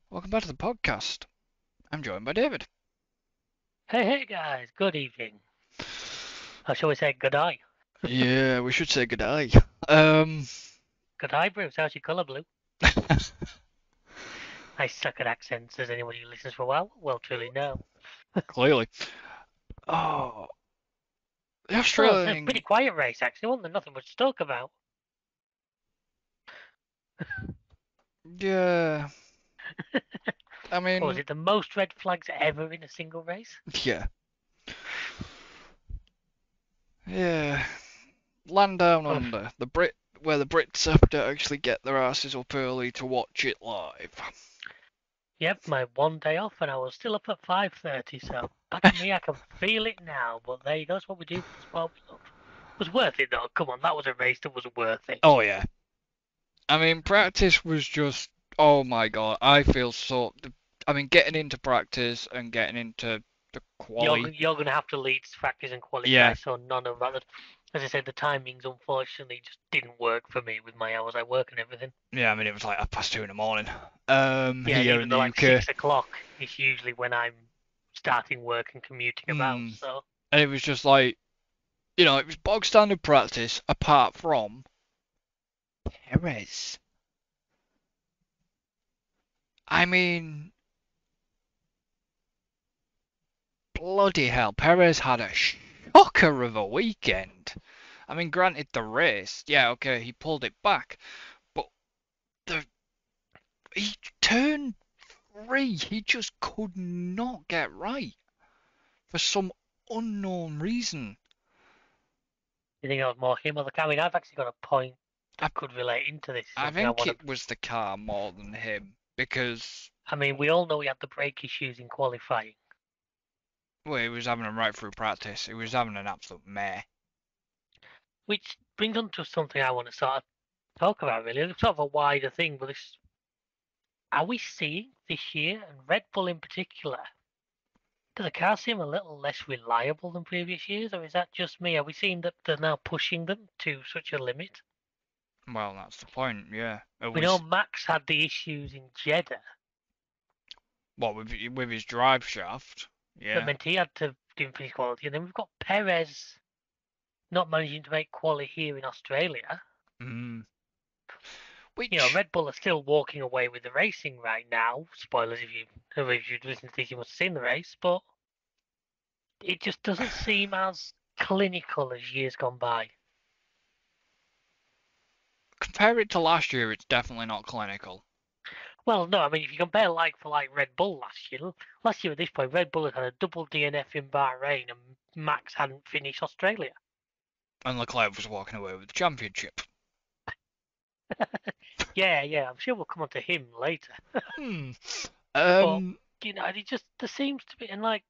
Welcome back to the podcast. I'm joined by David. Hey guys, good evening. Or shall we say good eye? Yeah, we should say goodbye. Good eye, Bruce. How's your colour blue? I suck at accents, as anyone who listens for a while will truly know. Clearly. Oh, the Well, it's a pretty Australian. quiet race, actually. Wasn't there nothing much to talk about? Yeah, I Or was mean, it the most red flags ever in a single race? yeah, yeah. Land down Oof. under where the Brits have to actually get their asses up early to watch it live. Yep, my one day off, and I was still up at 5:30. So back me, I can feel it now. But there you go. That's what we do for the sport we love. It was worth it though. Come on, that was a race that was worth it. Oh yeah. I mean, practice was just. Oh my god, I feel so. I mean, getting into practice and getting into the quali. You're gonna have to lead practice and qualify. Yeah, I saw none of that. As I said, the timings unfortunately just didn't work for me with my hours I work and everything. yeah. I mean, it was like 2:30 in the morning. Yeah, and Here in even though the like UK. 6 o'clock is usually when I'm starting work and commuting about. Hmm. So And it was just like, it was bog standard practice apart from Perez. I mean, bloody hell, Perez had a shocker of a weekend. I mean, granted, the race, yeah, okay, he pulled it back, but the he turned three, he just could not get right for some unknown reason. you think it was more him or the car? I mean, I've actually got a point I that could relate into this. I Something I think want to. it was the car more than him because I mean, we all know we had the brake issues in qualifying, well, he was having them right through practice. He was having an absolute mare. which brings on to something I want to sort of talk about. Really, it's sort of a wider thing, but this. Are we seeing this year, and Red Bull in particular, does the car seem a little less reliable than previous years, or is that just me? Are we seeing that they're now pushing them to such a limit? Well, that's the point, yeah. It We know was Max had the issues in Jeddah what with his drive shaft, that yeah. meant he had to do finish quality, and then we've got Perez not managing to make quality here in Australia. Mm. You know, Which Red Bull are still walking away with the racing right now. Spoilers if you've listened to this, you must have seen the race, but it just doesn't seem as clinical as years gone by. compare it to last year, it's definitely not clinical. Well, no, I mean, if you compare like for like Red Bull last year at this point, Red Bull had a double DNF in Bahrain and Max hadn't finished Australia. And Leclerc was walking away with the championship. Yeah, I'm sure we'll come on to him later. Hmm. But, Um. it just, there seems to be, and like,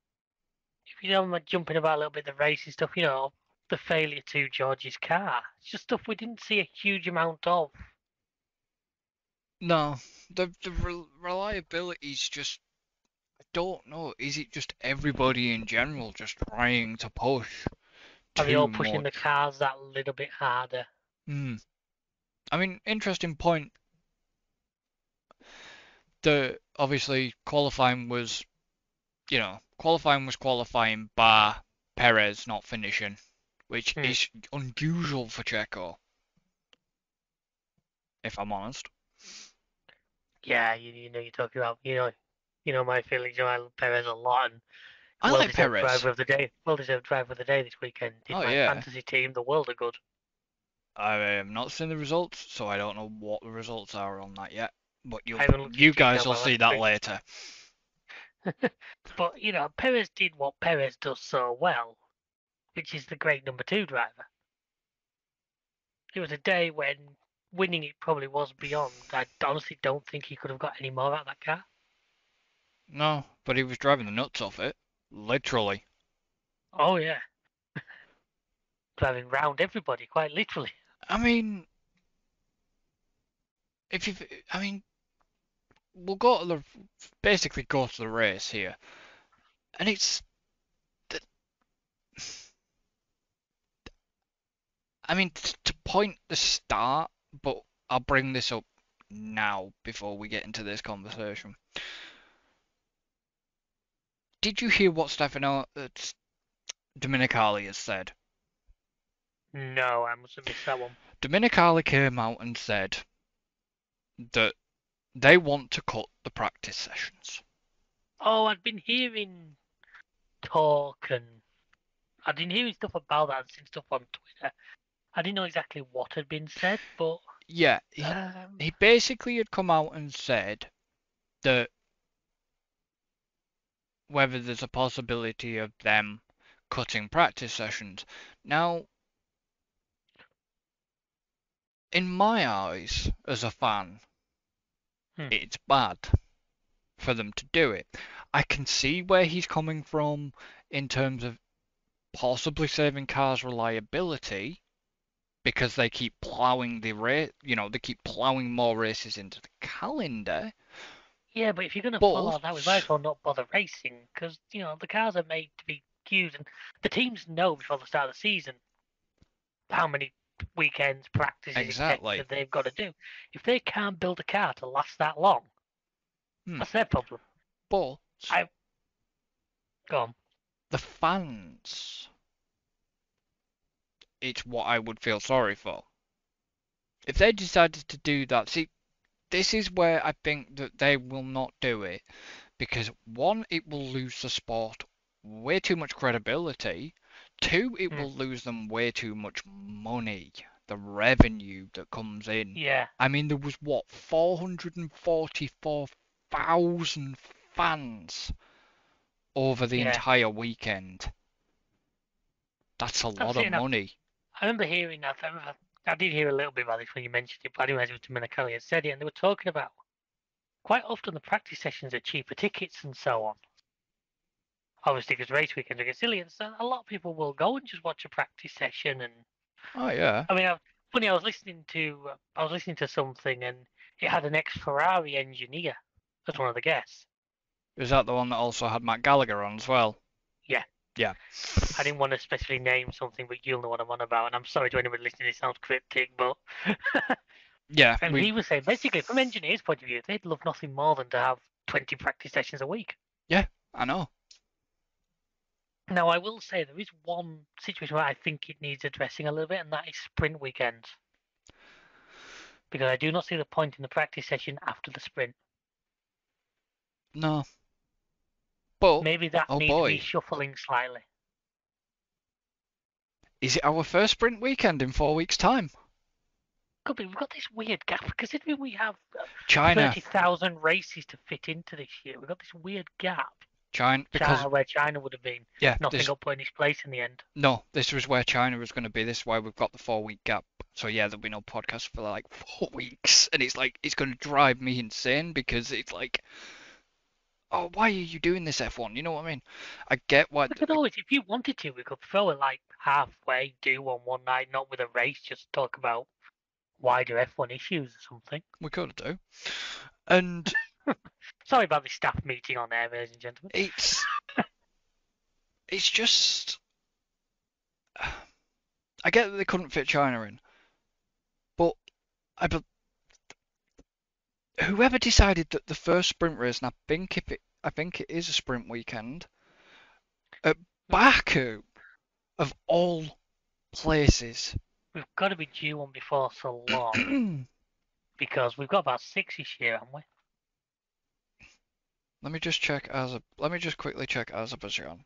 if you don't mind jumping about a little bit, the racing stuff, the failure to George's car, it's just stuff we didn't see a huge amount of. No, the reliability's just. I don't know. Is it just everybody in general just trying to push Are they all too pushing the much? cars that little bit harder? Hmm. I mean, interesting point. The obviously qualifying was qualifying bar Perez not finishing, which Hmm. is unusual for Checo, if I'm honest. Yeah, you're talking about, my feelings. I love Perez a lot, and I like well-deserved Perez. driver of the day. Well-deserved driver of the day this weekend. Did Oh my yeah. fantasy team the world of good. I have not seen the results, so I don't know what the results are on that yet. But I haven't looked at you his guys detail will by see last that week. later. But, Perez did what Perez does so well, which is the great number two driver. It was a day when winning it probably was beyond. I honestly don't think he could have got any more out of that car. No, but he was driving the nuts off it, literally. Oh, yeah. Driving round everybody, quite literally. I mean, if you, I mean, we'll basically go to the race here, and it's I mean, to point the start, but I'll bring this up now before we get into this conversation. Did you hear what Stefano Dominicali has said? No, I must have missed that one. Dominicali came out and said that they want to cut the practice sessions. Oh, I'd been hearing talk and I'd been hearing stuff about that and seen stuff on Twitter. I didn't know exactly what had been said, but Yeah, um, he basically had come out and said that whether there's a possibility of them cutting practice sessions. Now, in my eyes, as a fan, hmm, it's bad for them to do it. I can see where he's coming from in terms of possibly saving cars' reliability because they keep plowing the race, they keep plowing more races into the calendar. yeah, but if you're gonna follow that, we might But as well not bother racing because the cars are made to be used, and the teams know before the start of the season how many weekends, practices, etc. exactly, they've got to do. If they can't build a car to last that long, hmm, that's their problem. but I Go on. the fans, it's what I would feel sorry for. If they decided to do that, see, this is where I think that they will not do it because one, it will lose the sport way too much credibility. Two, it Hmm, will lose them way too much money, the revenue that comes in. yeah, I mean, there was what, 444,000 fans over the yeah. entire weekend. That's a lot That's of it. And money. I remember hearing that. I did hear a little bit about this when you mentioned it, but I didn't realize it was Dominicali had said it, and they were talking about quite often the practice sessions are cheaper tickets and so on. Obviously, because race weekends are gazillions, so a lot of people will go and just watch a practice session. And Oh yeah. I mean, funny, I was listening to something, and it had an ex-Ferrari engineer as one of the guests. Is that the one that also had Matt Gallagher on as well? Yeah, Yeah. I didn't want to specifically name something, but you'll know what I'm on about. And I'm sorry to anybody listening, it sounds cryptic, but Yeah, and we he was saying basically from engineers' point of view, they'd love nothing more than to have 20 practice sessions a week. yeah, I know. Now, I will say there is one situation where I think it needs addressing a little bit, and that is sprint weekends. Because I do not see the point in the practice session after the sprint. No. But Maybe that oh needs boy, reshuffling slightly. is it our first sprint weekend in 4 weeks' time? Could be we've got this weird gap because if we have China, 30,000 races to fit into this year, we've got this weird gap. China, because China, where China would have been, yeah, nothing this got put in its place in the end. no, this was where China was going to be. This is why we've got the 4 week gap. So yeah, there'll be no podcast for like 4 weeks, and it's like it's going to drive me insane because it's like, oh, why are you doing this F1? You know what I mean? I get why We could always, if you wanted to, we could throw it like halfway, do one night, not with a race, just talk about wider F1 issues or something. we could do, and Sorry about the staff meeting on air, ladies and gentlemen. it's just I get that they couldn't fit China in, but but whoever decided that the first sprint race, and I think it is a sprint weekend at Baku of all places. We've got to be due one before so long because we've got about six this year, haven't we? Let me just quickly check Azerbaijan.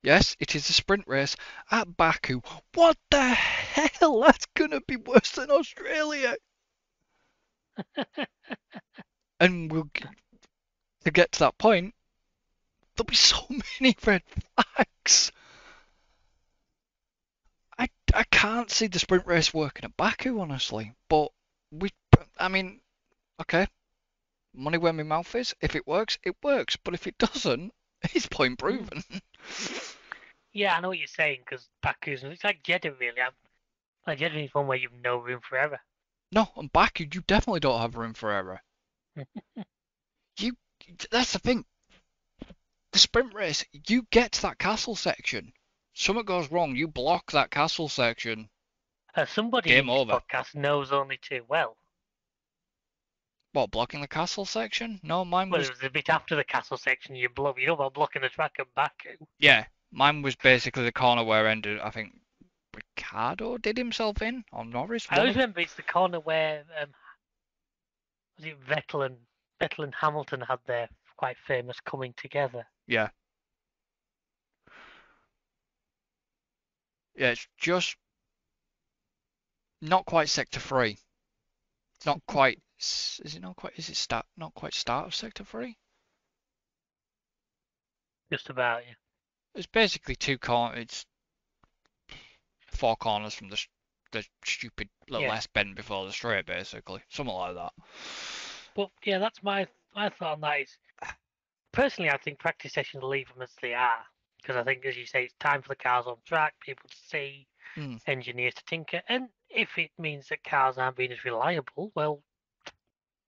Yes, it is a sprint race at Baku. What the hell? That's gonna be worse than Australia. And to get to that point, there'll be so many red flags. I can't see the sprint race working at Baku, honestly. But we, I mean, okay, money where my mouth is. If it works, it works. But if it doesn't, it's point Mm. proven. Yeah, I know what you're saying because Baku's it's like Jeddah really. Like Jeddah is one where you've no room for error. No, on Baku, you definitely don't have room for error. You, that's the thing. The sprint race, you get to that castle section. Something goes wrong, you block that castle section. Somebody in Game this over. podcast knows only too well. What, blocking the castle section? No, mine Well, it was, was a bit after the castle section. You know about blocking the track at Baku. yeah, mine was basically the corner where ended, I think, Ricardo did himself in, or Norris, I one always of, remember it's the corner where was it Vettel and Hamilton had their quite famous coming together. yeah. Yeah, it's just not quite sector 3. It's not quite, is it not quite, is it not quite start of sector 3? Just about, yeah. It's basically it's 4 corners from the stupid little Yeah. S bend before the straight, basically. Something like that. But yeah, that's my thought on that is personally I think practice sessions leave them as they are. Because I think, as you say, it's time for the cars on track, people to see, Mm. engineers to tinker, and if it means that cars aren't being as reliable, well,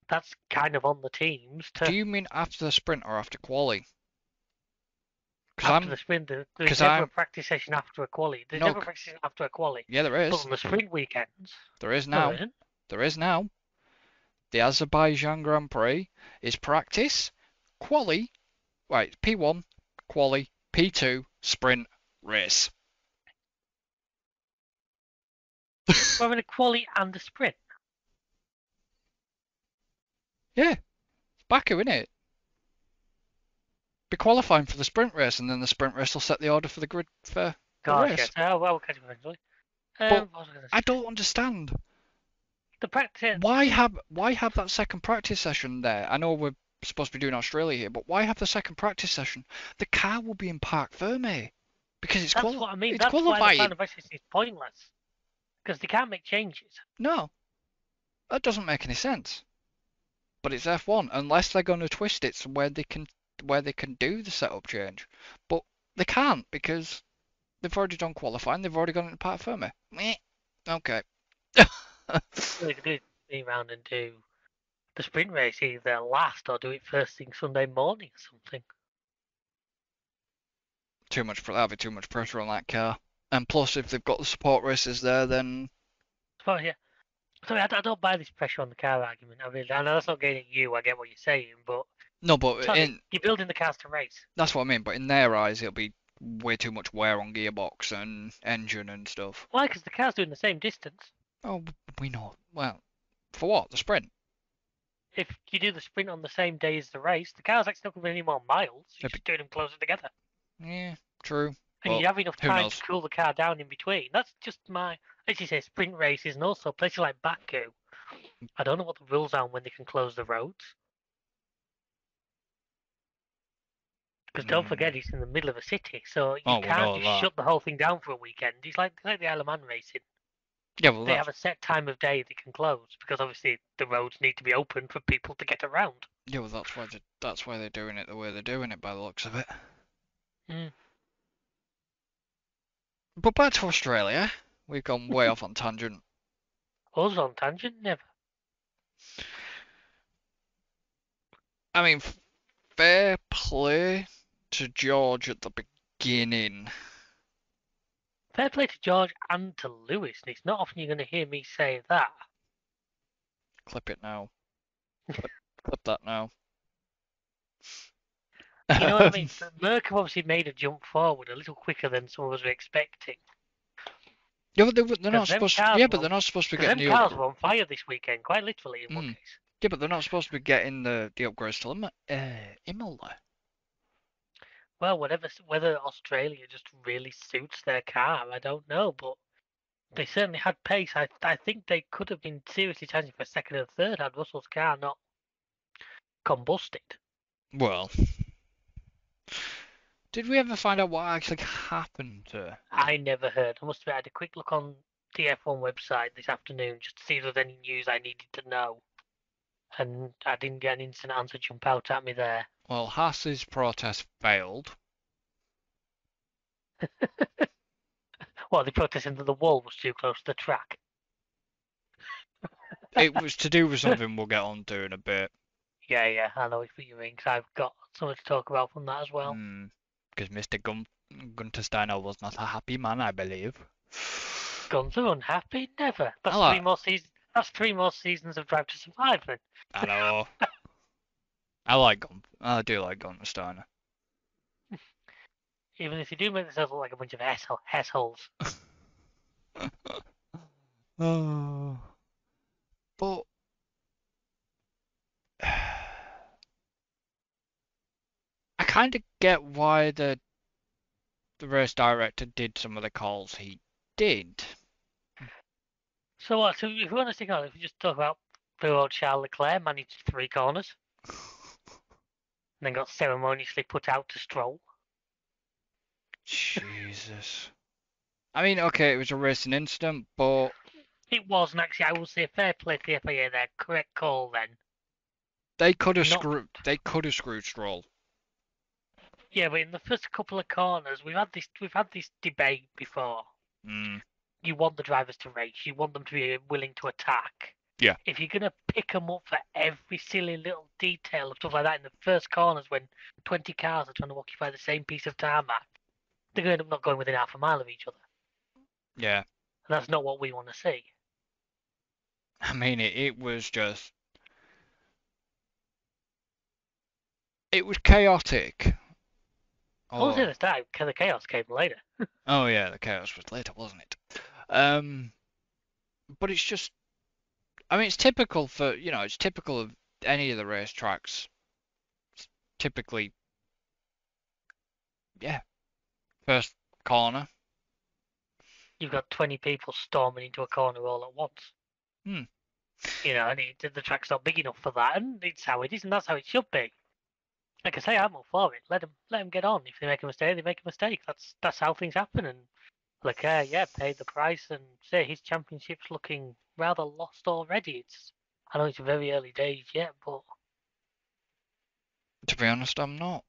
that's kind of on the teams Do to you mean after the sprint or after quali? Because after the sprint. There's because never a I'm, practice session after a quali. There's no, never a practice session after a quali. yeah, there But is. on the sprint weekends, There is no, there now. isn't. There is now. The Azerbaijan Grand Prix is practice, quali, right, P1, quali, P2, sprint, race. We're having a quali and a sprint. Yeah, it's Baku, innit? Be qualifying for the sprint race, and then the sprint race will set the order for the grid for the Gosh, race. yes. Oh, well, we'll catch up eventually. But What was I going to I say? don't understand The practice. why have that second practice session there. I know we're supposed to be doing Australia here, but why have the second practice session? The car will be in Parc Ferme because That's what I mean. it's That's why the qualifying. final practice is pointless because they can't make changes. No, that doesn't make any sense. But it's F1 unless they're going to twist it so where they can do the setup change. But they can't because they've already done qualifying. They've already gone into Parc Ferme. Meh. Okay. All they could do is be around and do the sprint race either last or do it first thing Sunday morning or something. That'd be too much pressure on that car. And plus, if they've got the support races there, then So yeah, sorry, I don't buy this pressure on the car argument. I know that's not getting at you. I get what you're saying, but no. But sorry, you're building the cars to race. that's what I mean. But in their eyes, it'll be way too much wear on gearbox and engine and stuff. Why? Because the car's doing the same distance. Oh, we know. Well, for what? The sprint? If you do the sprint on the same day as the race, the car's actually not going to be any more miles. You're just doing them closer together. Yeah, true. And But you have enough who time knows? to cool the car down in between. That's just as you say, sprint races and also places like Baku. I don't know what the rules are on when they can close the roads. Because don't forget, it's in the middle of a city, so you Oh, we can't know just that. Shut the whole thing down for a weekend. It's like the Isle of Man racing. Yeah, well, They have a set time of day they can close because obviously the roads need to be open for people to get around. that's why they're doing it the way they're doing it by the looks of it. Mm. But back to Australia. We've gone way off on tangent. Us on tangent, never. I mean, fair play to George at the beginning. Fair play to George and to Lewis, and it's not often you're going to hear me say that. Clip it now. Clip that now. You know what I mean? Merck have obviously made a jump forward a little quicker than some of us were expecting. Yeah, but they're not Because them supposed. cars Yeah, but were they're not supposed to be because getting them the cars upgrade. were on fire this weekend, quite literally in one Mm. case. Yeah, but they're not supposed to be getting the upgrades till Imola. Well, whether Australia just really suits their car, I don't know, but they certainly had pace. I think they could have been seriously challenging for second and third had Russell's car not combusted. Well, did we ever find out what actually happened to? I never heard. I must have had a quick look on the F1 website this afternoon just to see if there was any news I needed to know. And I didn't get an instant answer jump out at me there. Well, Haas's protest failed. Well, they protested that the wall was too close to the track. It was to do with something we'll get on to in a bit. Yeah, I know what you mean, because I've got something to talk about from that as well. Because Mr. Gunter Steiner was not a happy man, I believe. Guns are unhappy? Never. That's I like, three more seasons. That's 3 more seasons of Drive to Survive then. I know. I do like Gunter Steiner. Even if you do make themselves look like a bunch of assholes. Oh. But I kind of get why the race director did some of the calls he did. So what? So if we want to stick on, if we just talk about poor old Charles Leclerc managed 3 corners and then got ceremoniously put out to Stroll. Jesus. I mean, okay, it was a racing incident, but It wasn't actually. I will say fair play to the FIA there. Correct call then. Not they could have screwed Stroll. yeah, but in the first couple of corners, we've had this debate before. Mm, You want the drivers to race. You want them to be willing to attack. yeah. If you're gonna pick them up for every silly little detail of stuff like that in the first corners when 20 cars are trying to occupy the same piece of tarmac, they're going to end up not going within half a mile of each other, Yeah. and that's not what we want to see. I mean, it was chaotic. I won't say Oh, the start because the chaos came later. oh yeah, the chaos was later, wasn't it? Um, but it's just, I mean, it's typical for, it's typical of any of the racetracks. Typically, yeah, first corner. You've got 20 people storming into a corner all at once. Hmm. And the track's not big enough for that, and it's how it is, and that's how it should be. Like I say, I'm all for it. Let them get on. If they make a mistake, they make a mistake. That's how things happen. And Leclerc, yeah, paid the price, and say his championship's looking rather lost already. I know it's very early days yet, but To be honest, I'm not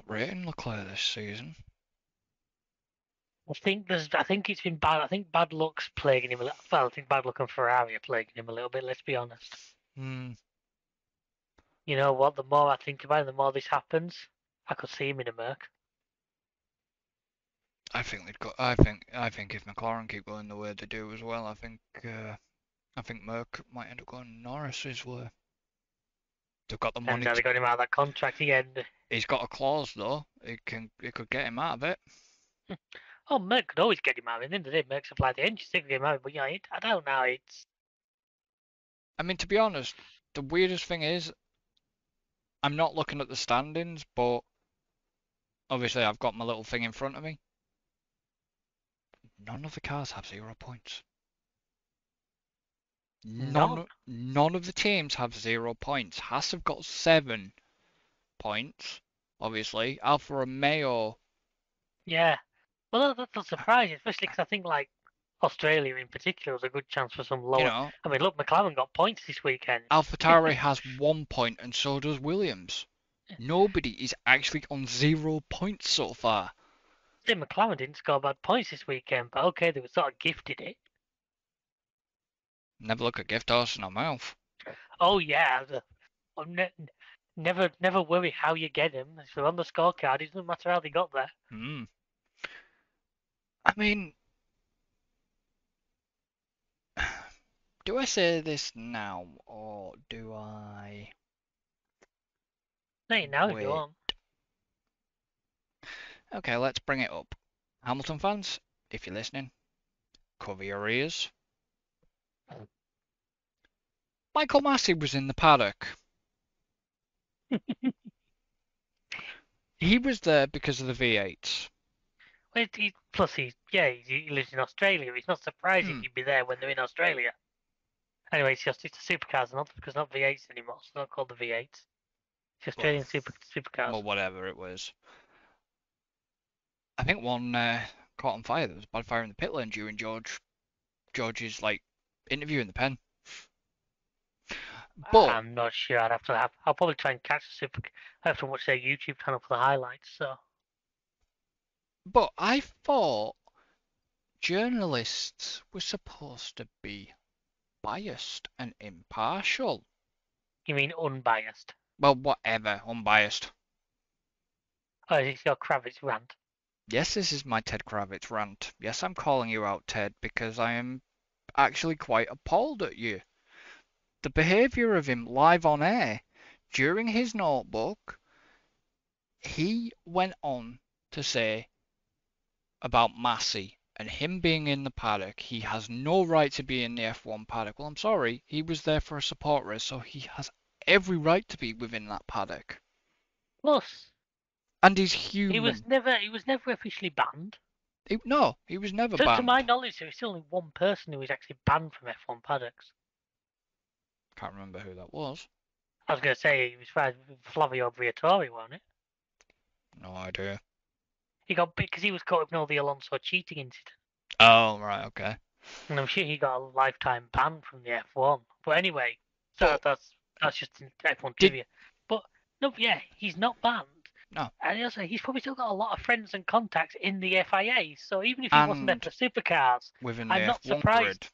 rating Leclerc this season. I think it's been bad. I think bad luck's plaguing him a little. Well, I think bad luck and Ferrari are plaguing him a little bit. Let's be honest. Hmm. You know what? The more I think about it, the more this happens. I could see him in a Merc. I think they'd got. I think if McLaren keep going the way they do as well, I think Merck might end up going Norris's way. They've got the And money. now they got him out of that contract again. He's got a clause though. It could get him out of it. Oh, Merc could always get him out. At the end of the day, Merc supply the engine, they could get him out. But yeah, I don't know. I mean, to be honest, the weirdest thing is I'm not looking at the standings, but obviously I've got my little thing in front of me. None of the cars have 0 points. None. None of the teams have 0 points. Haas have got 7 points, obviously. Alfa Romeo, Yeah. Well, that's not surprising, especially because I think like Australia in particular was a good chance for some you lower. know, I mean, look, McLaren got points this weekend. AlphaTauri has 1 point and so does Williams. Nobody is actually on 0 points so far. Say McLaren didn't score bad points this weekend, but okay, they were sort of gifted it. Never look a gift horse in a mouth. Oh yeah, never worry how you get them. If they're on the scorecard, it doesn't matter how they got there. Hmm. I mean, do I say this now or do I Say it now if you wait? want. Okay, let's bring it up. Hamilton fans, if you're listening, cover your ears. Michael Massey was in the paddock. He was there because of the V8s. Well, plus he lives in Australia. It's not surprising Hmm. you'd be there when they're in Australia. Anyway, it's the supercars, not because not V8s anymore. It's not called the V8s. It's Well, Australian supercars. well, whatever it was. I think one caught on fire. There was bad fire in the pit lane during George's like interview in the pen. But I'm not sure. I'll probably try and catch the super. I have to watch their YouTube channel for the highlights. So I thought journalists were supposed to be biased and impartial. you mean unbiased? Well, whatever, unbiased. Oh, is this your Kravitz rant? Yes, this is my Ted Kravitz rant. Yes, I'm calling you out, Ted, because actually quite appalled at you. The behaviour of him live on air during his notebook, he went on to say about Massey and him being in the paddock. He has no right to be in the F1 paddock. Well, I'm sorry, he was there for a support race, so he has every right to be within that paddock. Plus, And he's he was human. never officially banned. No, he was never To my banned. knowledge, there is still only one person who is actually banned from F1 paddocks. Can't remember who that was. I was going to say he was Flavio Briatore, wasn't it? No idea. He got because he was caught up in all the Alonso cheating incident, Oh, right, okay. and I'm sure he got a lifetime ban from the F1. But anyway, But that's just F1 did trivia. But no, yeah, he's not banned. no, And also, he's probably still got a lot of friends and contacts in the FIA. So even if he wasn't there and for the supercars, within the I'm not F1 surprised. grid.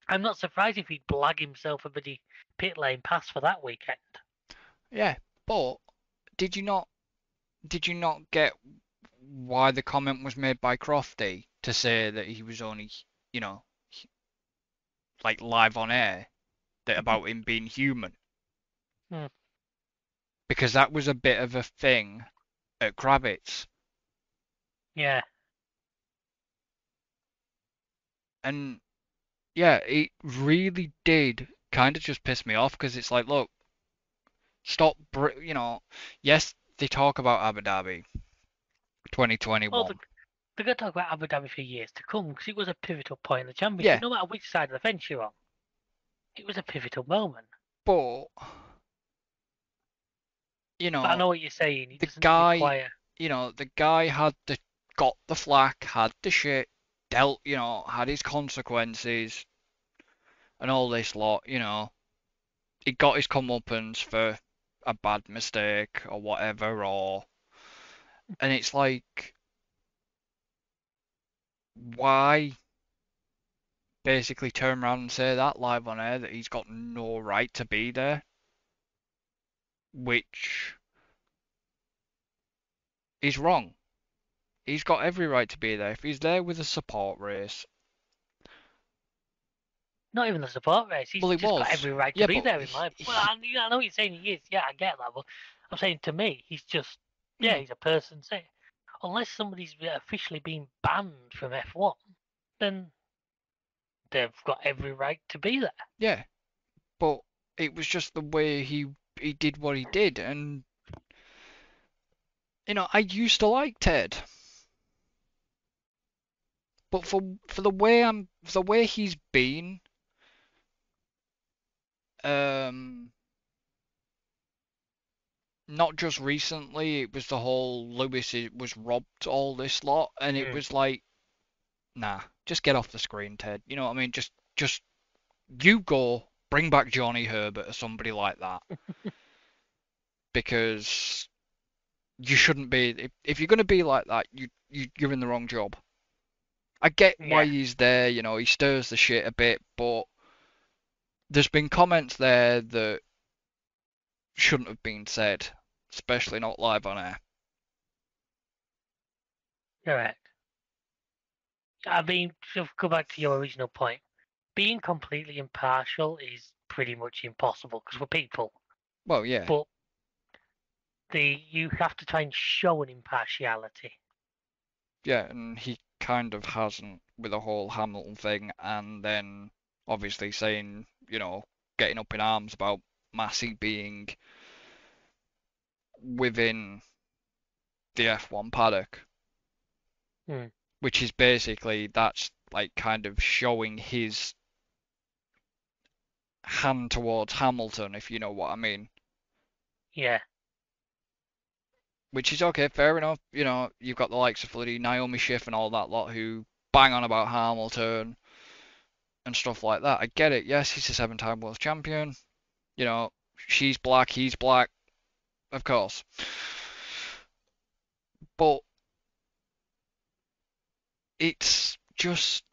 I'm not surprised if he'd blag himself a bloody pit lane pass for that weekend. Yeah, but did you not get why the comment was made by Crofty to say that he was only, you know, like live on air that about him being human? Hmm. Because that was a bit of a thing at Kravitz. Yeah, And yeah, it really did kind of just piss me off because it's like, look, stop, yes, they talk about Abu Dhabi well, 2021. they're going to talk about Abu Dhabi for years to come because it was a pivotal point in the championship. Yeah, No matter which side of the fence you're on, it was a pivotal moment. but, you But I know, know what you're saying. It the doesn't guy, require. the guy got the flack, had the shit, dealt, had his consequences and all this lot, he got his comeuppance for a bad mistake or whatever, and it's like, why basically turn around and say that live on air that he's got no right to be there, which is wrong. He's got every right to be there. If he's there with a support race, Not even the support race. well, He's he just got was. every right to Yeah, be but there in my. Well, I know what you're saying he is. Yeah, I get that. But I'm saying to me, he's just. Yeah, mm, he's a person. Say, unless somebody's officially been banned from F1, then they've got every right to be there. yeah, but it was just the way he did what he did, and I used to like Ted, but for the way he's been, um, not just recently, it was the whole Lewis was robbed all this lot, and it Mm. was like, nah, just get off the screen, Ted. You know what I mean? Just you go, bring back Johnny Herbert or somebody like that, because you shouldn't be. If you're gonna be like that, you're in the wrong job. I get why Yeah, he's there, he stirs the shit a bit, but there's been comments there that shouldn't have been said, especially not live on air. correct. I mean, to go back to your original point, being completely impartial is pretty much impossible because we're people. Well, yeah, But you have to try and show an impartiality. yeah, and he kind of hasn't with the whole Hamilton thing, and then obviously saying, getting up in arms about Massey being within the F1 paddock, Hmm. which is basically that's like kind of showing his hand towards Hamilton, if you know what I mean. Yeah, Which is okay, fair enough. You've got the likes of bloody Naomi Schiff and all that lot who bang on about Hamilton and stuff like that. I get it. Yes, he's a seven-time world champion. She's black, he's black, of course. But it's just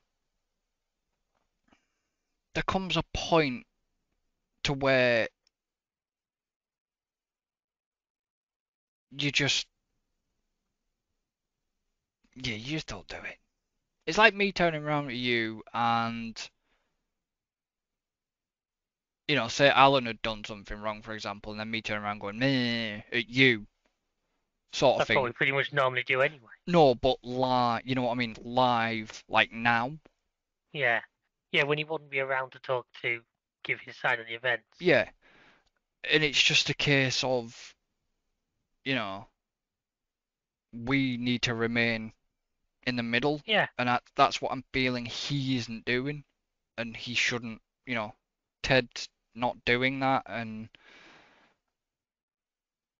there comes a point to where you just yeah, you just don't do it. It's like me turning around to you and say Alan had done something wrong, for example, and then me turn around going, meh, at you, sort of That's what we thing. pretty much normally do anyway. No, but live, you know what I mean? Live, like now. Yeah. Yeah, when he wouldn't be around to talk to give his side of the events. Yeah. And it's just a case of, you know, we need to remain in the middle, Yeah. and that's what I'm feeling he isn't doing, and he shouldn't. Ted's not doing that, and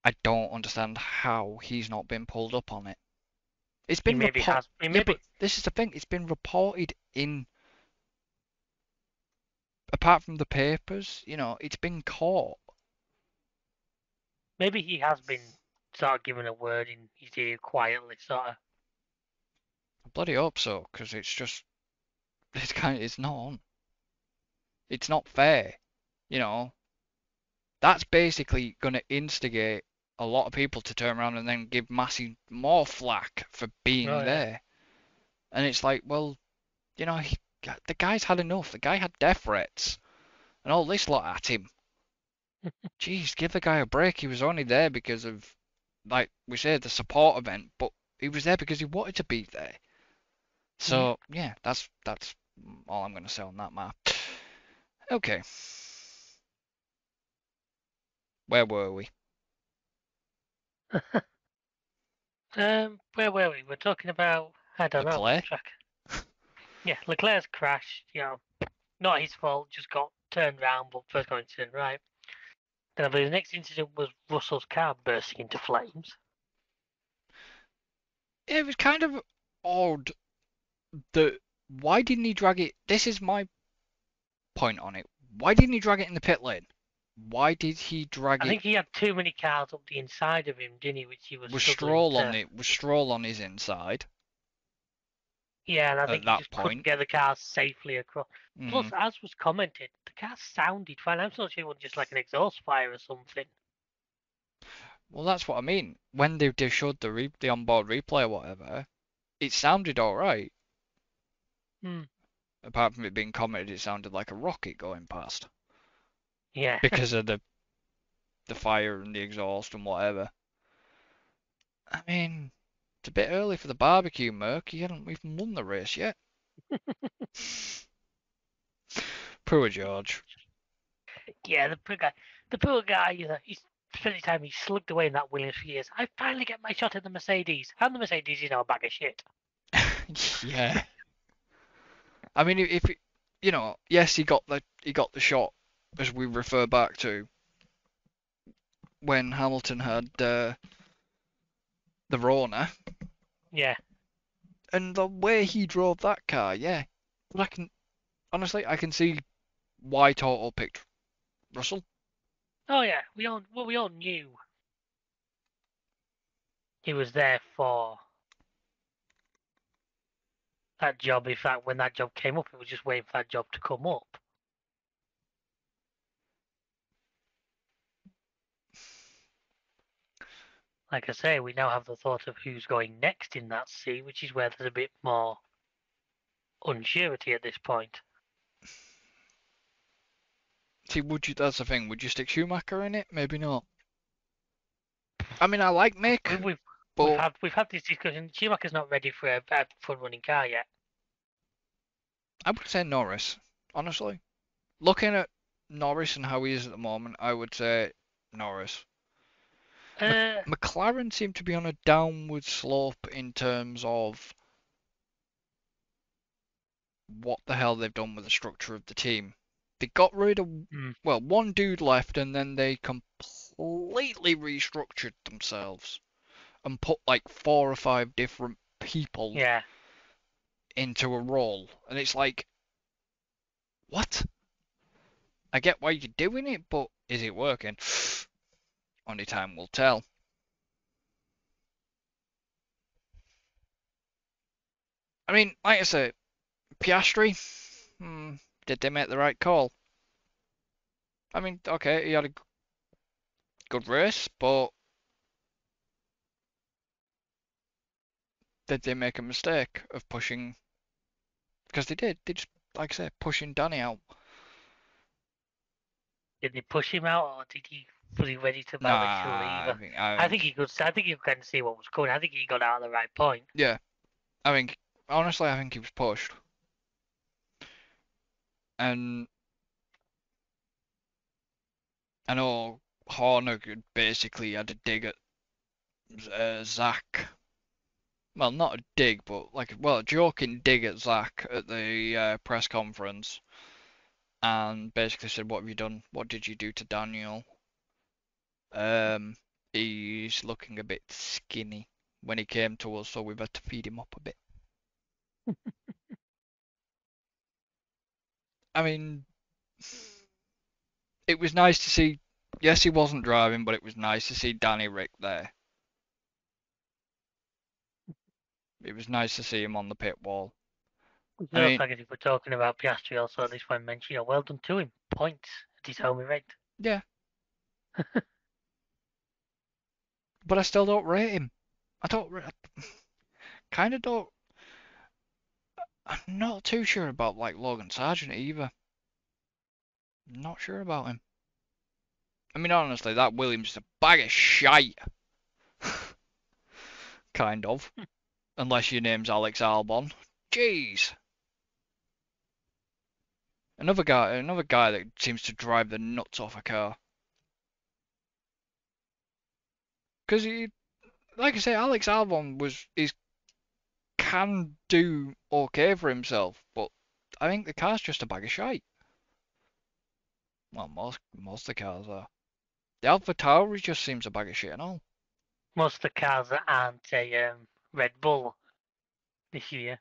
I don't understand how he's not been pulled up on it. It's He been maybe report. has he Yeah, maybe but this is the thing. It's been reported in, apart from the papers. It's been caught. maybe he has been sort of given a word in his ear quietly, sort of. I bloody hope so, because it's not on. It's not fair. You know, that's basically going to instigate a lot of people to turn around and then give Massey more flack for being Oh yeah. there. And it's like, well, the guy's had enough. The guy had death threats and all this lot at him. Jeez, give the guy a break. He was only there because of, like we said, the support event, but he was there because he wanted to be there. Yep. So yeah, that's all I'm going to say on that, Matt. Okay, where were we? Where were we? We're talking about I don't know, lost Leclerc? track. Yeah, Leclerc's crash, not his fault, just got turned round, but first got incident, right? Then I believe the next incident was Russell's car bursting into flames. It was kind of odd that why didn't he drag it? This is my point on it. Why didn't he drag it in the pit lane? Why did he drag I it think he had too many cars up the inside of him, didn't he? Which he was with struggling Stroll on to. it with Stroll on his inside Yeah, and I at think he that just couldn't point? get the cars safely across. Hmm. Plus, as was commented, the car sounded fine. I'm not sure it was just like an exhaust fire or something. Well, that's what I mean. When they showed the onboard replay or whatever, it sounded all right. Hmm. Apart from it being commented, it sounded like a rocket going past Yeah. because of the fire and the exhaust and whatever. I mean, it's a bit early for the barbecue, Merc. You haven't even won the race yet. Poor George. Yeah, the poor guy, he's spent his time, he slugged away in that Williams for years. I finally get my shot at the Mercedes. And the Mercedes, a bag of shit. Yeah. I mean, if yes, he got the shot as we refer back to when Hamilton had the Rona, Yeah. and the way he drove that car, yeah. But I can see why Toto picked Russell. Oh yeah, we all knew he was there for that job. In fact, when that job came up, it was just waiting for that job to come up. Like I say, we now have the thought of who's going next in that sea, which is where there's a bit more unsurety at this point. See, that's the thing. Would you stick Schumacher in it? Maybe not. I mean, I like We- Mick, We've we've but had we've had this discussion. Schumacher's not ready for a bad fun running car yet. I would say Norris. Honestly, looking at Norris and how he is at the moment, I would say Norris. Uh, McLaren seem to be on a downward slope in terms of what the hell they've done with the structure of the team. They got rid of, mm, well, one dude left and then they completely restructured themselves and put like 4 or 5 different people yeah. into a role. And it's like, what? I get why you're doing it, but is it working? Only time will tell. I mean, like I say, Piastri, did they make the right call? I mean, okay, he had a good race, but did they make a mistake of pushing? Because they did. They just, like I said, pushing Danny out. Did they push him out, or was he ready to Nah, ready to leave? I I think think, he could. I think he could kind of see what was coming. I think he got out at the right point. yeah, I think, honestly, I think he was pushed. And I know Horner basically had a dig at Zach. Well, not a dig, but like, well, a joking dig at Zach at the press conference, and basically said, "What have you done? What did you do to Daniel?" Um, he's looking a bit skinny when he came to us, so we've had to feed him up a bit. I mean, it was nice to see. Yes, he wasn't driving, but it was nice to see Danny Rick there. It was nice to see him on the pit wall. It's I no mean, fact if we're talking about Piastri, also at this point mention, well done to him. Points at his home event. yeah, but I still don't rate him. I don't. Kind of don't. I'm not too sure about like Logan Sargent either. Not sure about him. I mean, honestly, that Williams is a bag of shite. Kind of. Unless your name's Alex Albon. Jeez. Another guy that seems to drive the nuts off a car. Because he, like I say, Alex Albon can do okay for himself, but I think the car's just a bag of shite. Well, most of the cars are. The Alpha Tauri just seems a bag of shit and all. Most of the cars that aren't a Red Bull this year.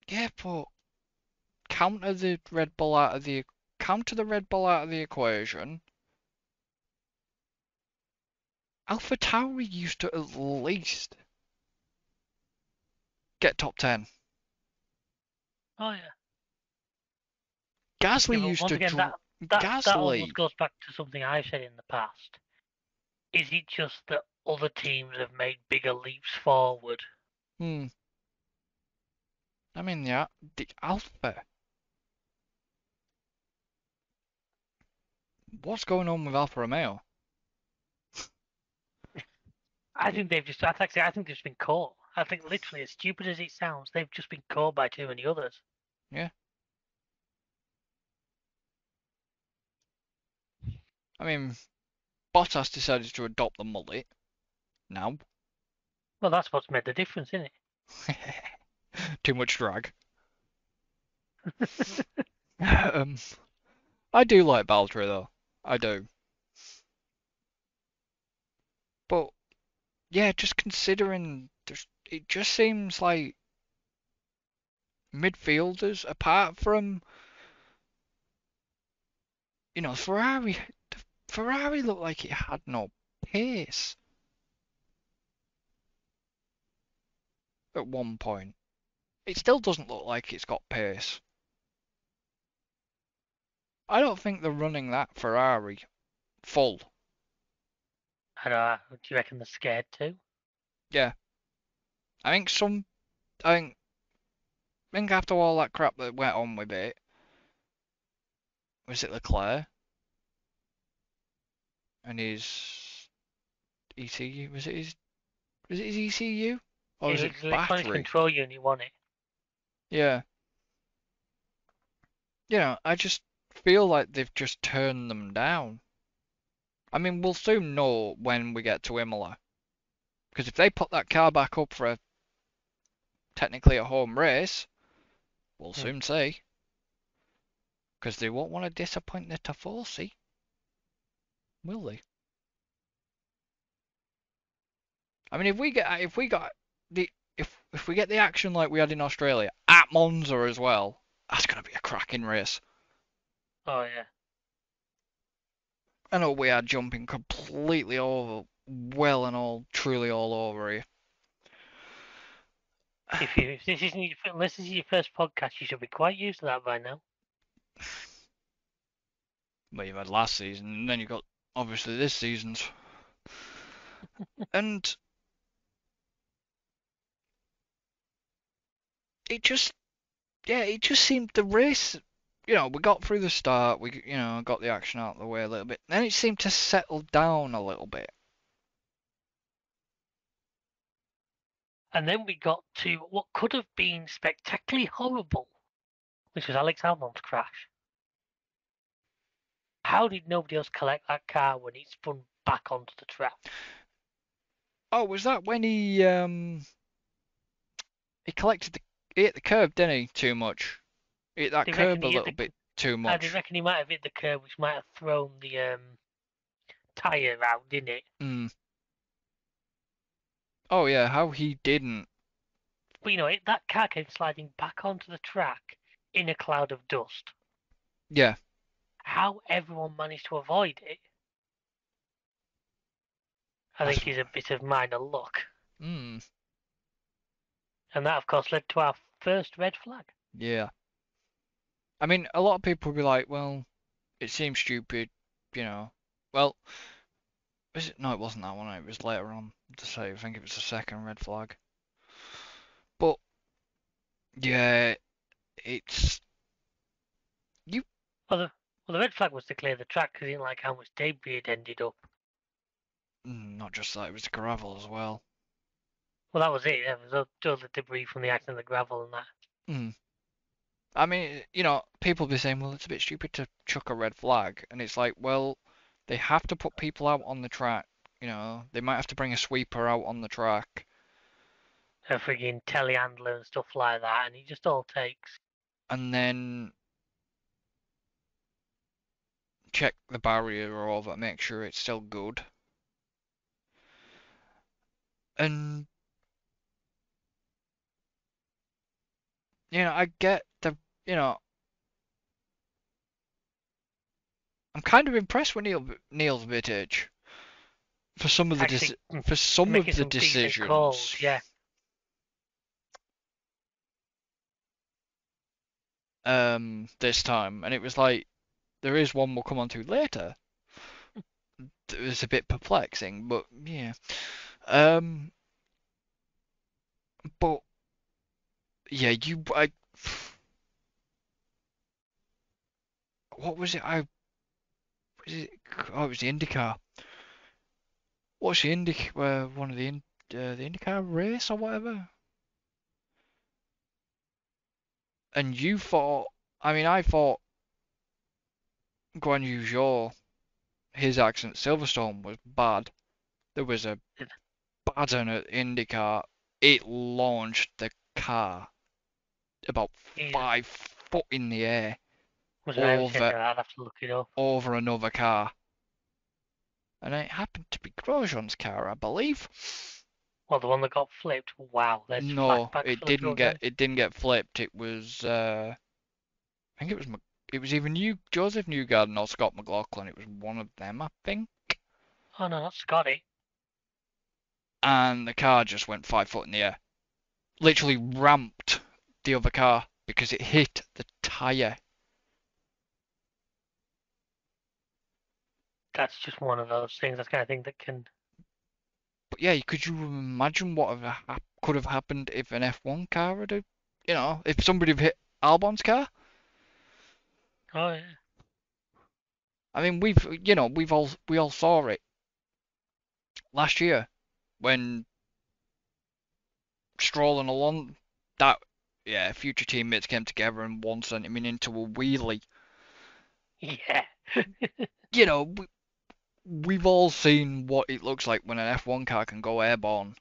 Yeah, but counter the Red Bull out of the counter the Red Bull out of the equation. Alpha Tauri used to at least get top 10. Oh yeah. Gasly Yeah, but used once to again, that almost Gasly. goes back to something I've said in the past. Is it just that other teams have made bigger leaps forward? Hmm. I mean, yeah, the Alpha. What's going on with Alfa Romeo? I think they've just. I think they've just been caught. I think literally, as stupid as it sounds, they've just been caught by too many others. Yeah. I mean, Bottas decided to adopt the mullet now. Well, that's what's made the difference, isn't Too much drag. it? um, I do like Valtteri though. I do. But yeah, just considering, it just seems like midfielders, apart from Ferrari, Ferrari looked like it had no pace at one point. It still doesn't look like it's got pace. I don't think they're running that Ferrari full. I don't know. Do you reckon they're scared too? Yeah, I think I think after all that crap that went on with it, was it Leclerc and his ECU? Was it his ECU or It was was it electronic battery? control unit, wasn't it? Yeah, I just feel like they've just turned them down. I mean, we'll soon know when we get to Imola, because if they put that car back up for technically a home race, we'll Hmm. soon see. Because they won't want to disappoint the Tifosi, will they? I mean, if we got the if we get the action like we had in Australia at Monza as well, that's gonna be a cracking race. Oh yeah. I know we are jumping completely over, well and all, truly all over here. If this isn't unless this is your first podcast, you should be quite used to that by now. Well, you've had last season, and then you've got obviously this season's, and it just, yeah, it just seemed the race. we got through the start. We got the action out of the way a little bit. Then it seemed to settle down a little bit. And then we got to what could have been spectacularly horrible, which was Alex Albon's crash. How did nobody else collect that car when it spun back onto the track? Oh, was that when he collected he hit the curb, didn't he? Too much. He hit that They reckon curb a he hit little the. bit too They much. reckon he might have hit the curb, which might have thrown the tyre out, didn't it? Mm. Oh yeah, how he didn't. But that car came sliding back onto the track in a cloud of dust. Yeah, How everyone managed to avoid it, I that's. think, is a bit of minor luck. Mm, And that, of course, led to our first red flag. yeah. I mean, a lot of people will be like, well, it seems stupid, you know. Well, is it? No, it wasn't that one. It was later on to say. I think it was the second red flag. But yeah, it's you. Well, the red flag was to clear the track because he didn't like how much debris had ended up. Not just that, it was the gravel as well. Well, that was it. There was all the debris from the accident, the gravel and that. Mm. I mean, people be saying, well, it's a bit stupid to chuck a red flag, and it's like, well, they have to put people out on the track. They might have to bring a sweeper out on the track, A frigging telehandler and stuff like that, and it just all takes. and then check the barrier over, make sure it's still good. And I get you know, I'm kind of impressed with Neil's vintage for some of the Actually for some of making the some decent calls, decisions. yeah. This time, and it was like there is one we'll come on to later. It was a bit perplexing, but yeah. Um, but yeah, what was it? Was it? Oh, it was the IndyCar. What's the Indy? One of the IndyCar race or whatever. And you thought, I mean, I thought Guan Yu Zhou, his accident, Silverstone was bad. There was a It pattern at IndyCar. It launched the car about is, 5 foot in the air was I ever said over that? I'd have to look it up. another car, and it happened to be Grosjean's car, I believe. Well, the one that got flipped. Wow, there's No, flashbacks it for the didn't drug get guys. it didn't get flipped. It was I think it was either New Joseph Newgarden or Scott McLaughlin. It was one of them, I think. Oh no, not Scotty. And the car just went 5 foot in the air. Literally ramped the other car because it hit the tyre. That's just one of those things. That's kind of thing that can. But yeah, could you imagine what could have happened if an F1 car had, if somebody had hit Albon's car? Oh yeah. I mean, we all saw it last year when Stroll and Alonso, that yeah, future teammates came together and one sent him into a wheelie. Yeah. You know, we've all seen what it looks like when an F1 car can go airborne.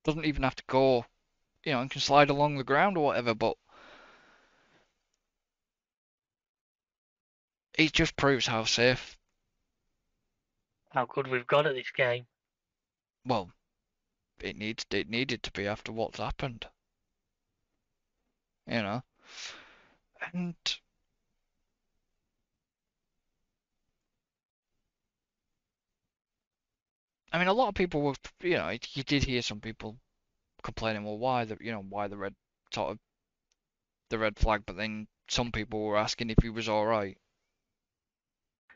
Doesn't even have to go, and can slide along the ground or whatever, but it just proves how safe, How good we've got at this game. well, it needed to be after what's happened, you know. And I mean, a lot of people were, you did hear some people complaining, well, why the sort of the red flag, but then some people were asking if he was all right.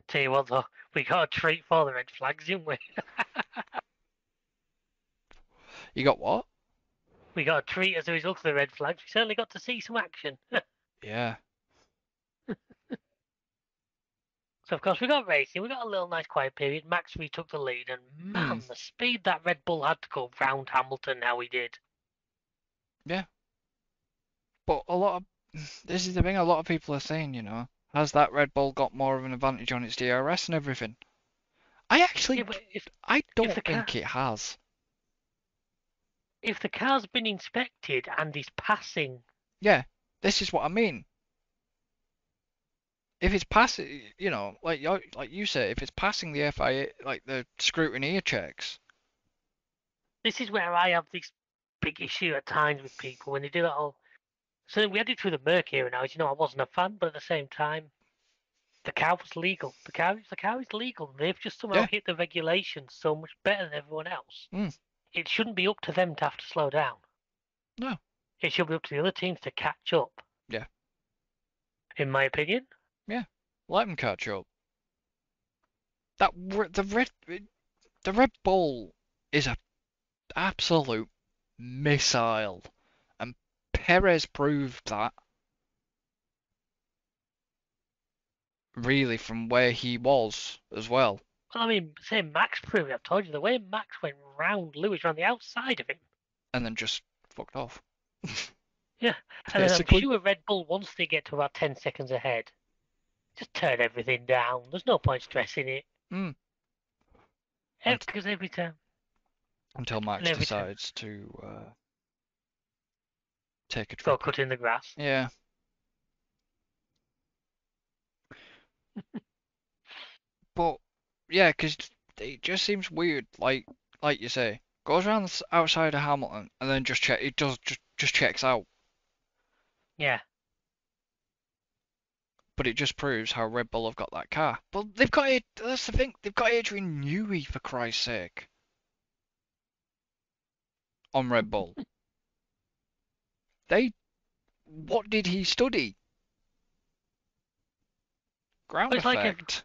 Tell you what though, we got a treat for the red flags, didn't we? You got what? We got a treat as a result of the red flags. We certainly got to see some action. Yeah. So of course we got racing, we got a little nice quiet period. Max retook the lead, and Hmm. man, the speed that Red Bull had to go round Hamilton, how he did. Yeah. But a lot of this is the thing. A lot of people are saying, has that Red Bull got more of an advantage on its DRS and everything? I Yeah, actually, but I if don't the car think it has. if the car's been inspected and is passing, Yeah, this is what I mean. If it's passing, like you say, if it's passing the FIA, like the scrutineer checks, this is where I have this big issue at times with people when they do that whole. So we had it through the Merc era now. As you know, I wasn't a fan, but at the same time, the car was legal. The car is legal. They've just somehow yeah, hit the regulations so much better than everyone else. mm, It shouldn't be up to them to have to slow down. no, It should be up to the other teams to catch up, yeah, in my opinion. yeah, let them catch up. The Red Bull is a absolute missile, and Perez proved that really from where he was as well, Well, I mean, say Max proved it. I've told you the way Max went round Lewis around the outside of him. and then just fucked off, Yeah, and then I'm basically. sure Red Bull, once they get to about 10 seconds ahead, just turn everything down. There's no point stressing it. Mm. And Because every time, until and Max every time, decides to take a go trip. cut in the grass. Yeah, but yeah, 'cause it just seems weird. Like you say, goes around outside of Hamilton and then just check. It does just checks out, Yeah. but it just proves how Red Bull have got that car. But they've got it. That's the thing. They've got Adrian Newey for Christ's sake on Red Bull. They what did he study? Ground But it's like, effect.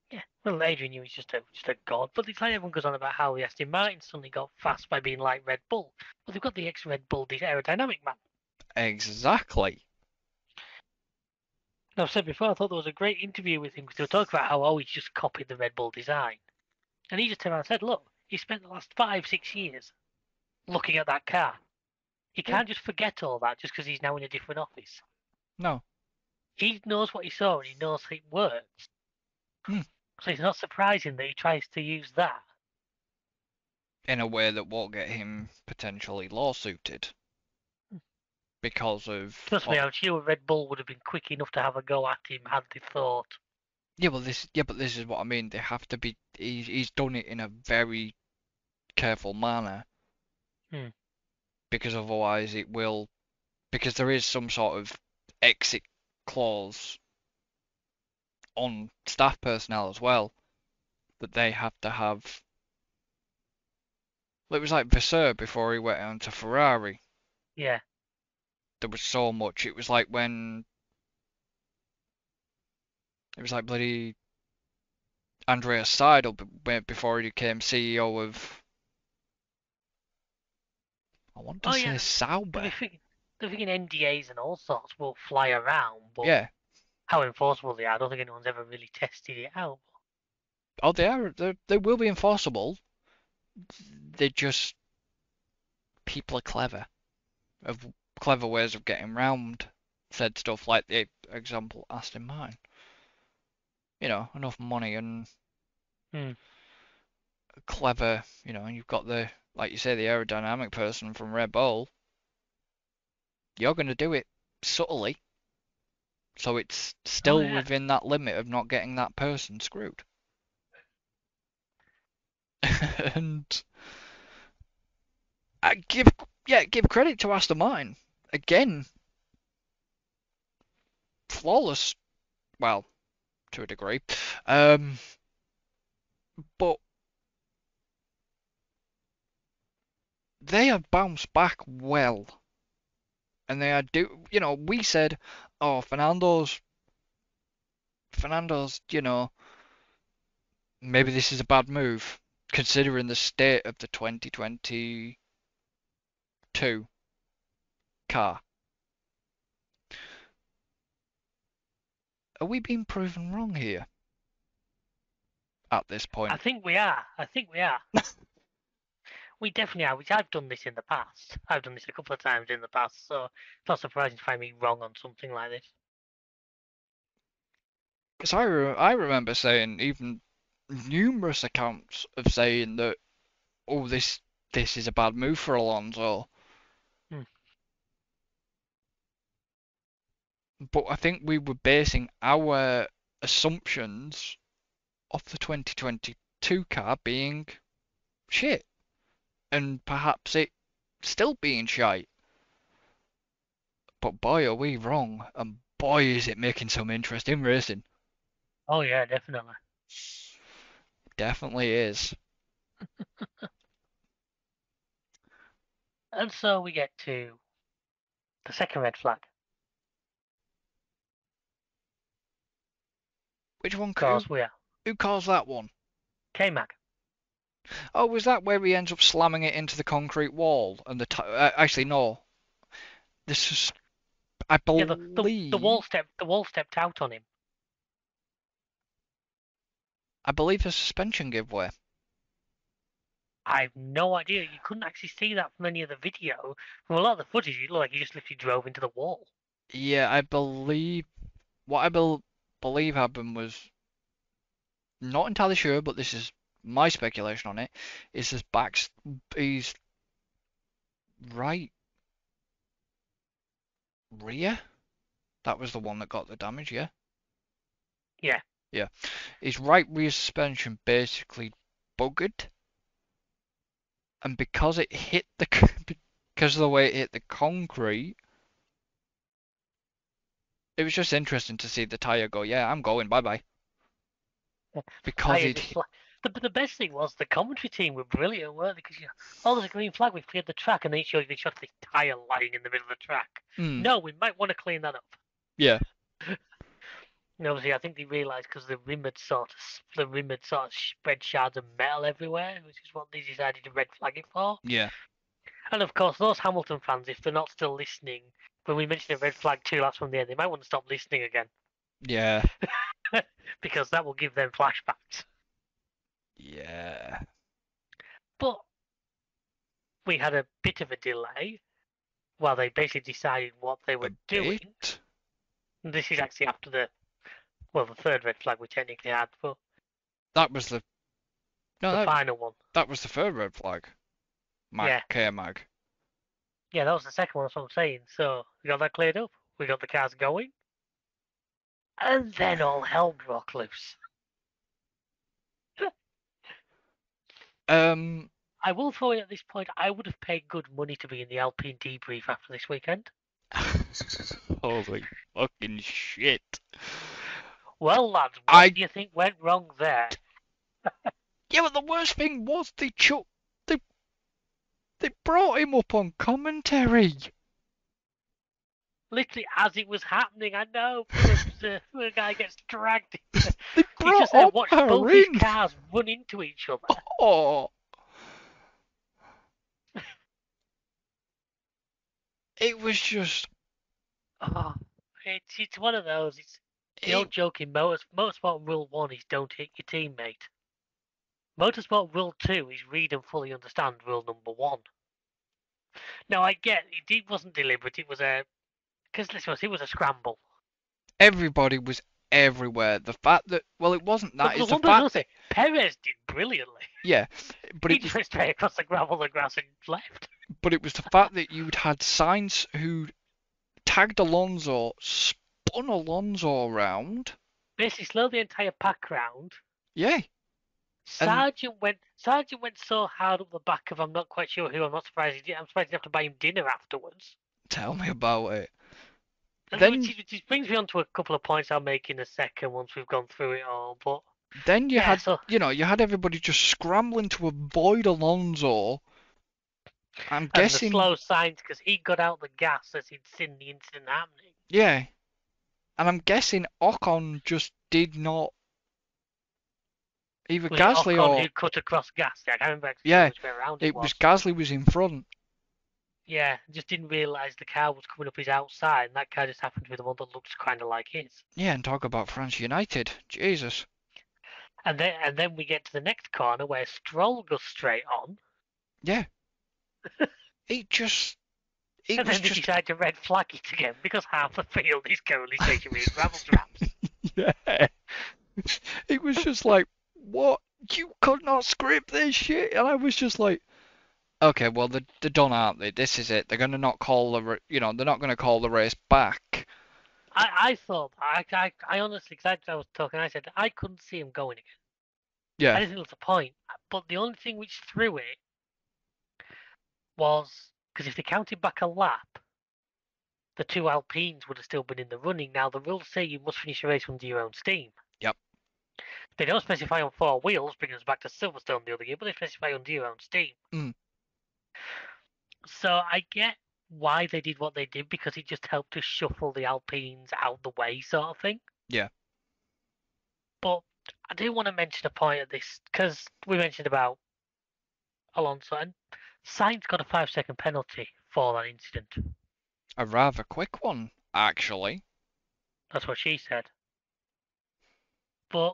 yeah, well, Adrian Newey's just a god. But it's like everyone goes on about how the Aston Martin suddenly got fast by being like Red Bull. Well, they've got the ex-Red Bull aerodynamic man. Exactly. And I've said before, I thought there was a great interview with him because they were talking about how, oh, he's just copied the Red Bull design. And he just turned around and said, look, he spent the last 5, 6 years looking at that car. He Yeah. can't just forget all that just because he's now in a different office. No. He knows what he saw and he knows it works. Hmm. So it's not surprising that he tries to use that. In a way that won't get him potentially lawsuited because of Trust me, I'm sure Red Bull would have been quick enough to have a go at him had they thought. but this is what I mean. They have to be. He's done it in a very careful manner Hmm. because otherwise it will. Because there is some sort of exit clause on staff personnel as well that they have to have. It was like Vasseur before he went on to Ferrari. Yeah. There was so much. It was like when it was like bloody Andreas Seidel before he became CEO of. I want to Oh say yeah. They'll be Sauber. thinking, they're thinking NDAs and all sorts will fly around, but Yeah. how enforceable they are, I don't think anyone's ever really tested it out. Oh, they are. They will be enforceable. They're just people are clever. Of clever ways of getting round said stuff like the example Aston Martin. Enough money and Hmm. clever. And you've got the like you say the aerodynamic person from Red Bull. You're going to do it subtly, so it's Oh still yeah. within that limit of not getting that person screwed. And I give credit to Aston Martin again. Flawless, well, to a degree. Um, but they have bounced back well, and they are do. We said, oh, Fernando's. Maybe this is a bad move considering the state of the 2022 car. Are we being proven wrong here? at this I point. think we are. I think we are. We definitely are. Which I've done this in the past. I've done this a couple of times in the past, so it's not surprising to find me wrong on something like this. Because I remember saying even numerous accounts of saying that, oh, this is a bad move for Alonso. Hmm. But I think we were basing our assumptions off the 2022 car being shit, and perhaps it still being shite. But boy, are we wrong, and boy, is it making some interesting racing. Oh yeah, definitely. Definitely is. And so we get to the second red flag. Which one? Cause we are Who calls that one? K-Mag. Oh, was that where he ends up slamming it into the concrete wall? And actually, no. This is, I Yeah, the believe, wall stepped out on him. the suspension gave way. I've no idea. You couldn't actually see that from any of the video. From a lot of the footage, it looked like he just literally drove into the wall. Yeah, I believe what believe happened was, not entirely sure, but this is my speculation on it. Is his back's his right rear? That was the one that got the damage. Yeah, Yeah, yeah. His right rear suspension basically buggered, and because it hit the because of the way it hit the concrete, it was just interesting to see the tire go, yeah, I'm going, bye bye. the Because tire it just hit, like the best thing was the commentary team were brilliant, weren't they? Because oh, there's a green flag. We've cleared the track, and they shot the tire lying in the middle of the track. mm, No, we might want to clean that up. yeah, And obviously, I think they realised because the rim had sort of spread shards of metal everywhere, which is what they decided to red flag it for. yeah, And of course, those Hamilton fans, if they're not still listening, when we mention a red flag 2 laps from the end, they might want to stop listening again yeah, because that will give them flashbacks. yeah, But we had a bit of a delay while they basically decided what they a were doing. bit. And this is actually after the third red flag we technically had, but That was the no, the final one. that was the third red flag. Yeah, Mag. yeah, that was the second one. That's what I'm saying. So we got that cleared up. We got the cars going, and then all hell broke loose. Um, I will throw in at this point. I would have paid good money to be in the Alpine debrief after this weekend. holy fucking shit. Well, lads, what I do you think went wrong there? Yeah, but the worst thing was they they brought him up on commentary. Literally, as it was happening, I know the guy gets dragged. They He's brought just there, up watched her both his in. cars run into each other. Oh, it was just Oh, it's one of those. It's the it. old joke in motorsport rule 1 is don't hit your teammate. Motorsport rule 2 is read and fully understand rule number 1. Now I get it wasn't deliberate. It was a because it was a scramble. Everybody was everywhere. The fact that, well, it wasn't that. The It's the one person fact will that, say Perez did brilliantly. yeah, but He it just was went straight across the gravel, the grass, and left. the fact that you'd had Sainz who tagged Alonso, spun Alonso around. Basically, slowed the entire pack round. Yeah, and Sargent went so hard up the back of I'm not quite sure who. I'm not surprised he did. I'm surprised he didn't have to buy him dinner afterwards. tell me about it. Then Which brings me on to a couple of points I'll make in a second once we've gone through it all. But then you yeah, had, so you had everybody just scrambling to avoid Alonso. I'm and the guessing, slow signs because he got out the gas as he'd seen the incident happening. yeah, and I'm guessing Ocon just did not, either Was it Gasly Ocon or, who cut across gas? Yeah, I can't remember exactly yeah, which way around it it was was. Gasly was in front. Yeah, just didn't realise the car was coming up his outside, and that car just happened to be the one that looks kind of like his. Yeah, and talk about France United. Jesus. And then we get to the next corner where Stroll goes straight on, Yeah, it just, it and was then they just, decide to red flag it again because half the field is currently stationary in gravel traps. yeah, it was just like, what? You could not script this shit, and I was just like, okay, well they're done, aren't they? This is it. They're gonna not call they're not gonna call the race back. I thought I honestly, because I was talking, I said I couldn't see him going again. I Yeah, didn't think it was a point, but the only thing which threw it was because if they counted back a lap, the two Alpines would have still been in the running. Now the rules say you must finish a race under your own steam. yep. They don't specify on four wheels, bringing us back to Silverstone the other year, but they specify under your own steam. Mm, So I get why they did what they did because it just helped to shuffle the Alpines out the way, sort of thing. yeah, But I do want to mention a point of this because we mentioned about Alonso and Sainz got a 5 second penalty for that incident. a rather quick one actually. That's what she said. But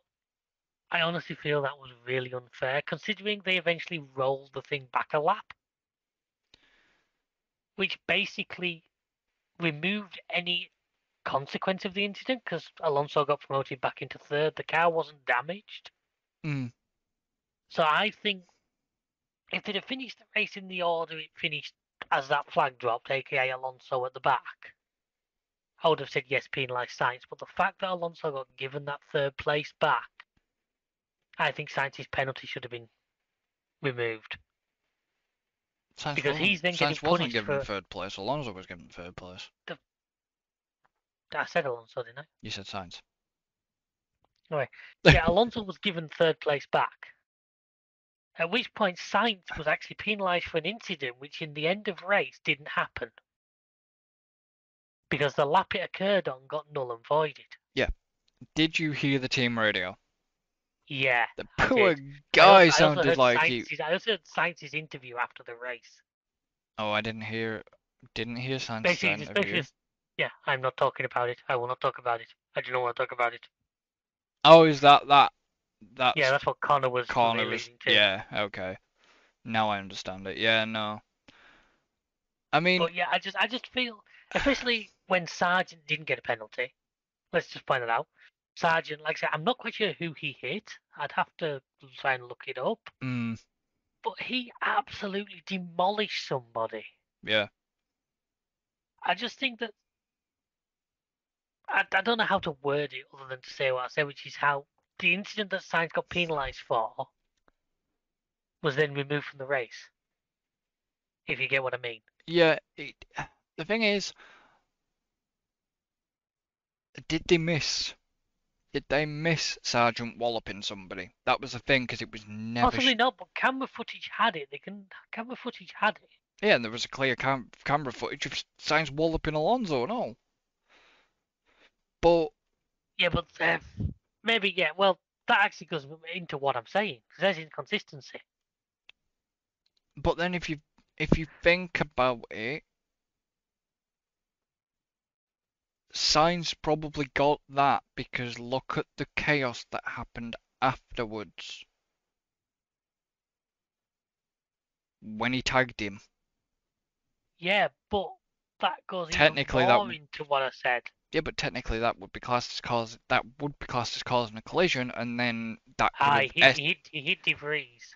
I honestly feel that was really unfair considering they eventually rolled the thing back a lap, which basically removed any consequence of the incident because Alonso got promoted back into third. The car wasn't damaged. Mm, So I think if they'd have finished the race in the order it finished as that flag dropped, aka Alonso at the back, I would have said yes, penalise Sainz. But the fact that Alonso got given that third place back, I think Sainz's penalty should have been removed because he's then getting Sainz wasn't punished given for third place. Alonso was given third place. the. I said Alonso, didn't I? You said Sainz. Anyway, yeah, Alonso was given third place back. At which point Sainz was actually penalised for an incident which in the end of race didn't happen because the lap it occurred on got null and voided. Yeah. Did you hear the team radio? Yeah, The I poor did. guy sounded like he. I also heard Sainz's interview after the race. Oh, I didn't hear Sainz's Basically, interview. yeah, I'm not talking about it. I will not talk about it. I do not want to talk about it. Oh, is that's Yeah, that's what Connor was corner was, alluding to. yeah, okay. Now I understand it. Yeah, no. I mean, But yeah, I just feel, especially when Sargent didn't get a penalty. Let's just point it out. Sargent, like I said, I'm not quite sure who he hit. I'd have to try and look it up. mm, But he absolutely demolished somebody. yeah. I just think that I don't know how to word it other than to say what I said, which is how the incident that Sainz got penalised for was then removed from the race. If you get what I mean. Yeah, the thing is, did they miss? Did they miss Sergeant walloping somebody? That was the thing, because it was never. Possibly not, but camera footage had it. Camera footage had it. Yeah, and there was a clear camera footage of Sainz walloping Alonso and all. But Yeah, but maybe yeah. Well, that actually goes into what I'm saying because there's inconsistency. then if you think about it, Sainz probably got that because look at the chaos that happened afterwards when he tagged him. Yeah, but that goes even Technically, more into what I said. yeah, but technically that would be classed as causing a collision, and then that could Ah, have he hit De Vries,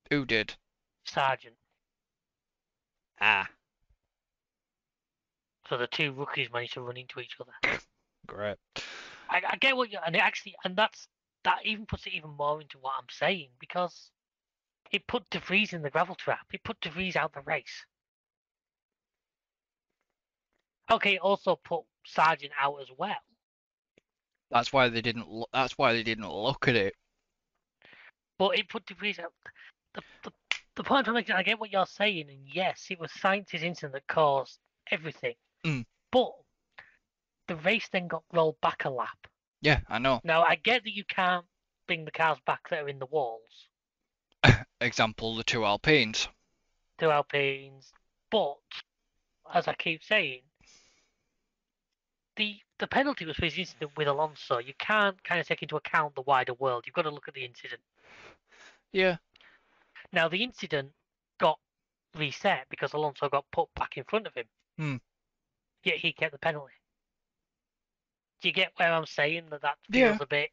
who did? Sargent. Ah, So the two rookies managed to run into each other. great. I get what you and that even puts it even more into what I'm saying because it put De Vries in the gravel trap. It put De Vries out the race. Okay, it also put Sargent out as well. That's why they didn't. That's why they didn't look at it. But it put De Vries out. The, the, the point I'm making, I get what you're saying, and yes, it was Sainz's incident that caused everything. Mm, But the race then got rolled back a lap. yeah, I know. Now, I get that you can't bring the cars back that are in the walls, Example: the two Alpines. two Alpines, but as I keep saying, the the penalty was for his incident with Alonso. You can't kind of take into account the wider world. You've got to look at the incident. Yeah. Now, the incident got reset because Alonso got put back in front of him, Hmm. yet he kept the penalty. Do you get where I'm saying that Yeah. feels a bit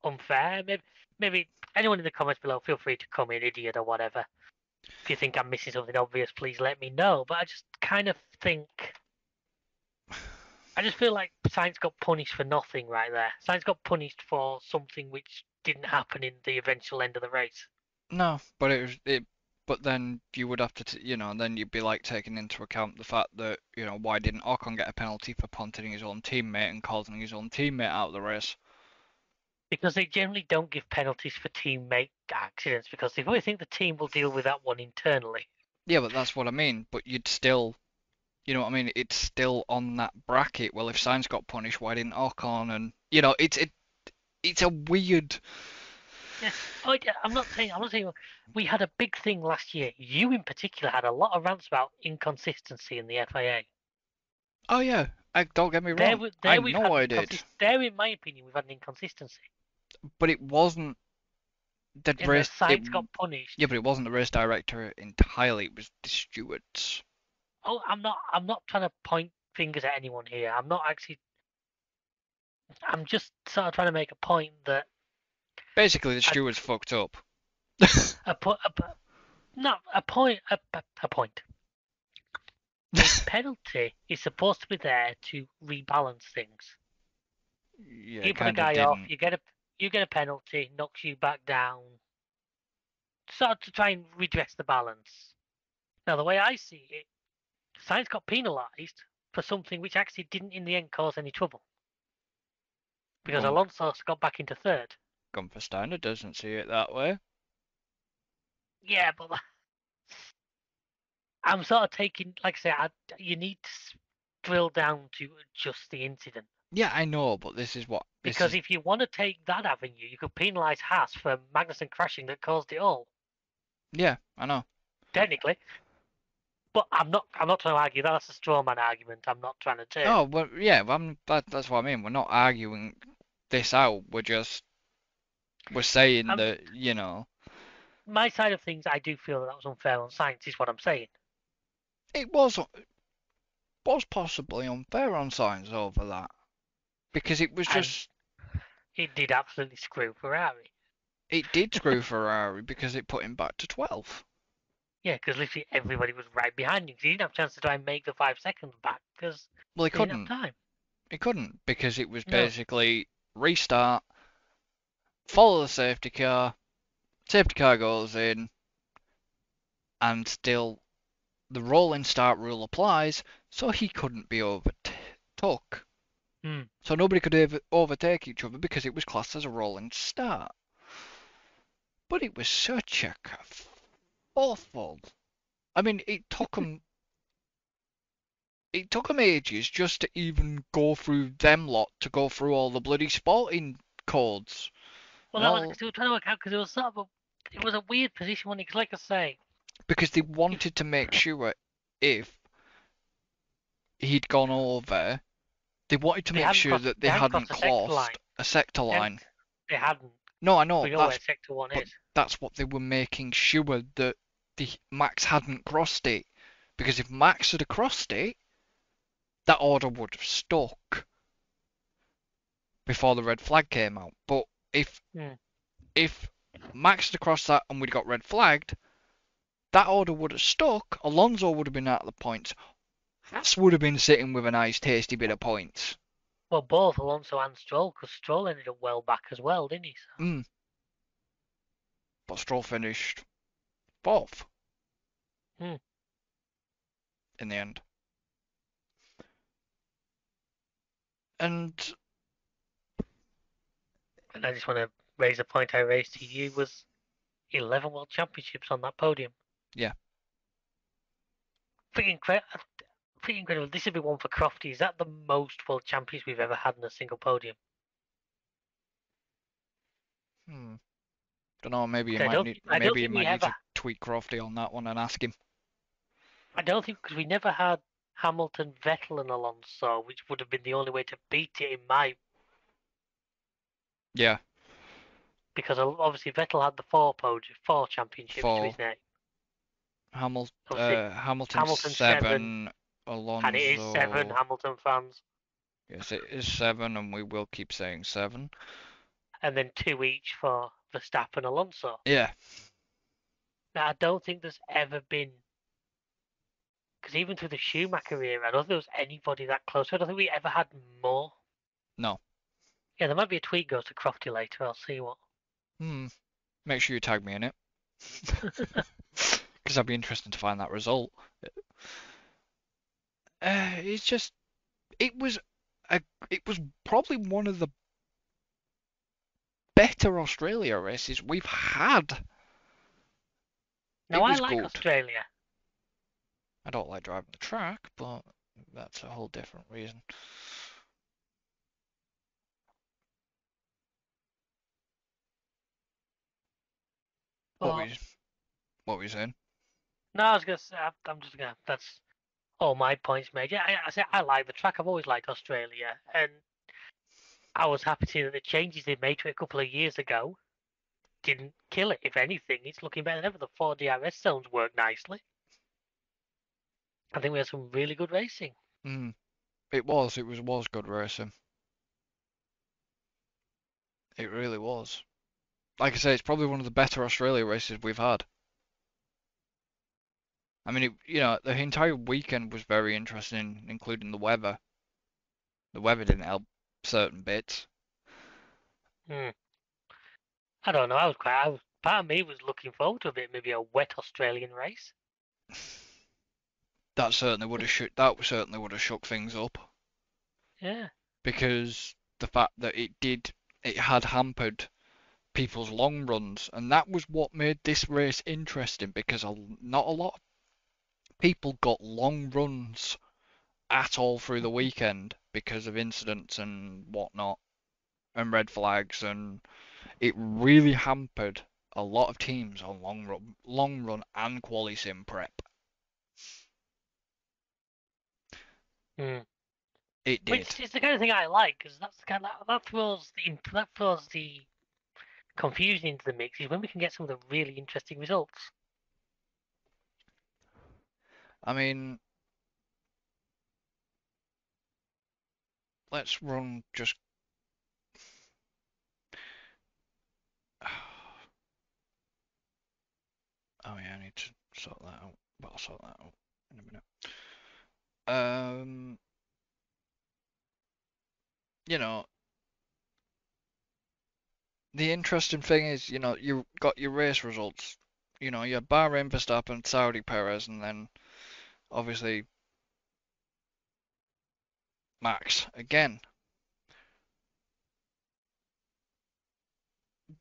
unfair? Maybe anyone in the comments below, feel free to come in, idiot or whatever. If you think I'm missing something obvious, please let me know. But I just kind of think, I just feel like Sainz got punished for nothing right there. Sainz got punished for something which didn't happen in the eventual end of the race. No, but it was it. But then you would have to, then you'd be like taking into account the fact that, why didn't Ocon get a penalty for punting his own teammate and causing his own teammate out of the race? Because they generally don't give penalties for teammate accidents because they probably think the team will deal with that one internally. Yeah, but that's what I mean. But you'd still, you know what I mean? It's still on that bracket. Well, if Sainz got punished, why didn't Ocon? And it's a weird. Yeah. Oh, yeah, I'm not saying we had a big thing last year. You in particular had a lot of rants about inconsistency in the FIA. Oh yeah, don't get me There, wrong. I there we've know had an I did, inconsistency. There, in my opinion, we've had an inconsistency but it wasn't the in that race. It Sainz got Yeah, punished. but it wasn't the race director entirely. It was the stewards. Oh, I'm not trying to point fingers at anyone here. I'm not actually. I'm just sort of trying to make a point that Basically, the a stewards fucked up. a, pu- a, pu- not a point a point. A penalty is supposed to be there to rebalance things. Yeah, You it put a kind of guy off, didn't. you get a penalty, knocks you back down, sort of to try and redress the balance. Now, the way I see it, Sainz got penalised for something which actually didn't in the end cause any trouble because Gun Alonso got back into third. Gunfer Steiner doesn't see it that way. Yeah, but I'm sort of taking, like I say, you need to drill down to just the incident. Yeah, I know, but this Because is. if you want to take that avenue, you could penalise Haas for Magnussen crashing that caused it all, Yeah, I know. technically. But I'm not trying to argue that. That's a straw man argument. I'm not trying to take. Oh, well, yeah, that's what I mean. We're not arguing this out. We're saying I'm that, my side of things. I do feel that was unfair on Science. Is what I'm saying. it was possibly unfair on Sainz over that because it was And just it did absolutely screw Ferrari. it did screw Ferrari because it put him back to 12th. Yeah, because literally everybody was right behind him. 'Cause he didn't have a chance to try and make the 5 seconds back because Well, he they didn't have couldn't. time. He couldn't because it was No. basically restart, follow the safety car goes in, and still the rolling start rule applies, so he couldn't be overtook. Hmm. So nobody could overtake each other because it was classed as a rolling start. But it was such a awful. I mean, it took them ages just to even go through them lot to go through all the bloody sporting codes Well, and that was all because they were trying to work out because it was sort of it was a weird position when because, like I say, because they if wanted to make sure if he'd gone over, they wanted to they make hadn't sure crossed that they they hadn't crossed hadn't the sector line, crossed a sector they hadn't line. they hadn't. No, I know We know where that's sector one but is. that's what they were making sure that the Max hadn't crossed it. Because if Max had crossed it, that order would have stuck before the red flag came out. But if Hmm. if Max had crossed that and we'd got red flagged, that order would have stuck. Alonso would have been out of the points. Haas would have been sitting with a nice tasty bit of points. Well, both Alonso and Stroll, because Stroll ended up well back as well, didn't he? So, Mm, but Stroll finished fourth hmm. in the end. And And I just want to raise a point I raised to you was 11 World Championships on that podium. yeah, Pretty incredible. Pretty incredible. This would be one for Crofty. Is that the most World Champions we've ever had in a single podium? hmm. Don't know. I don't Maybe you think we might need ever. to tweak Crofty on that one and ask him. I don't think because we never had. Hamilton, Vettel, and Alonso, which would have been the only way to beat it in my Yeah, because obviously Vettel had the four championships to for his name. Obviously, Hamilton Hamilton 7, 7, and it is 7 Alonso. Hamilton fans, Yes, it is 7, and we will keep saying 7. and then 2 each for Verstappen, Alonso. Yeah, Now I don't think there's ever been because even through the Schumacher era, I don't think there was anybody that close. I don't think we ever had more. no. Yeah, there might be a tweet goes to Crofty later. I'll see what. Hmm. Make sure you tag me in it, because that'd be interesting to find that result. It's just, it was a, it was probably one of the better Australia races we've had. Now It I was like good. Australia. I don't like driving the track, but that's a whole different reason. What were But you, what were you saying? no, I was gonna say I'm just gonna. That's all my points made. Yeah, I say I like the track. I've always liked Australia, and I was happy to see that the changes they made to it a couple of years ago didn't kill it. If anything, it's looking better than ever. The 4 DRS zones work nicely. I think we had some really good racing. Hmm. It was good racing. It really was. Like I say, it's probably one of the better Australia races we've had. I mean, the entire weekend was very interesting, including the weather. The weather didn't help certain bits. Hmm. I don't know. Part of me was looking forward to a bit, maybe a wet Australian race. That certainly would have shook things up, Yeah. because the fact that it had hampered people's long runs, and that was what made this race interesting, because not a lot of people got long runs at all through the Mhm. weekend because of incidents and whatnot, and red flags, and it really hampered a lot of teams on long run and quali sim prep. Hmm. It did. Which is the kind of thing I like, because that's the kind of, that throws the confusion into the mix. Is when we can get some of the really interesting results. I mean, let's run just. Oh yeah, I need to sort that out. But I'll sort that out in a minute. Um, you know, the interesting thing is, you got your race results. You had Bahrain, Verstappen, Saudi, Perez, and then obviously Max again.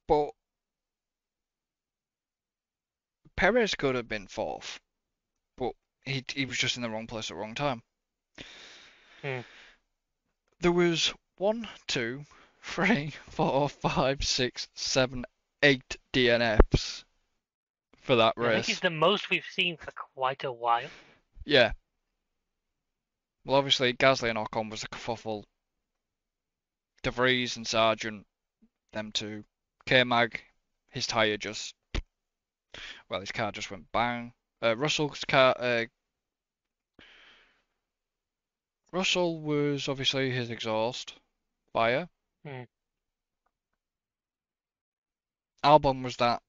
But Perez could have been fourth, but he was just in the wrong place at the wrong time. Hmm. There was one, two, three, four, five, six, seven, 8 DNFs for that I think it's race. the most we've seen for quite a while. Yeah. Well, obviously Gasly and Ocon was a kerfuffle. De Vries and Sargent, them two. K-Mag, his tyre just, well, his car just went bang. Russell's car, Russell was obviously his exhaust fire. Hmm. Albon was that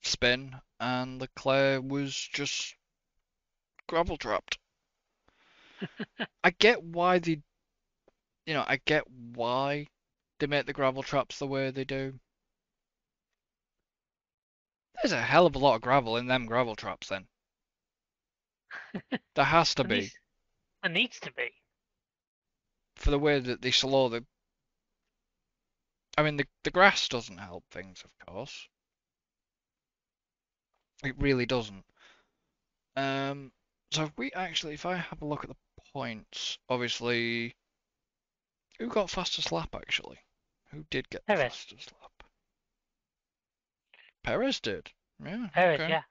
spin, and Leclerc was just gravel trapped. I get why I get why they make the gravel traps the way they do. There's a hell of a lot of gravel in them gravel traps then. There has to There be, needs, there needs to be. for the way that they slow the. I mean, the grass doesn't help things, of course. It really doesn't. Um, so if I have a look at the points, obviously, who got fastest lap actually? Who did get the Perez. fastest lap? Perez did. Yeah, Perez, okay. yeah.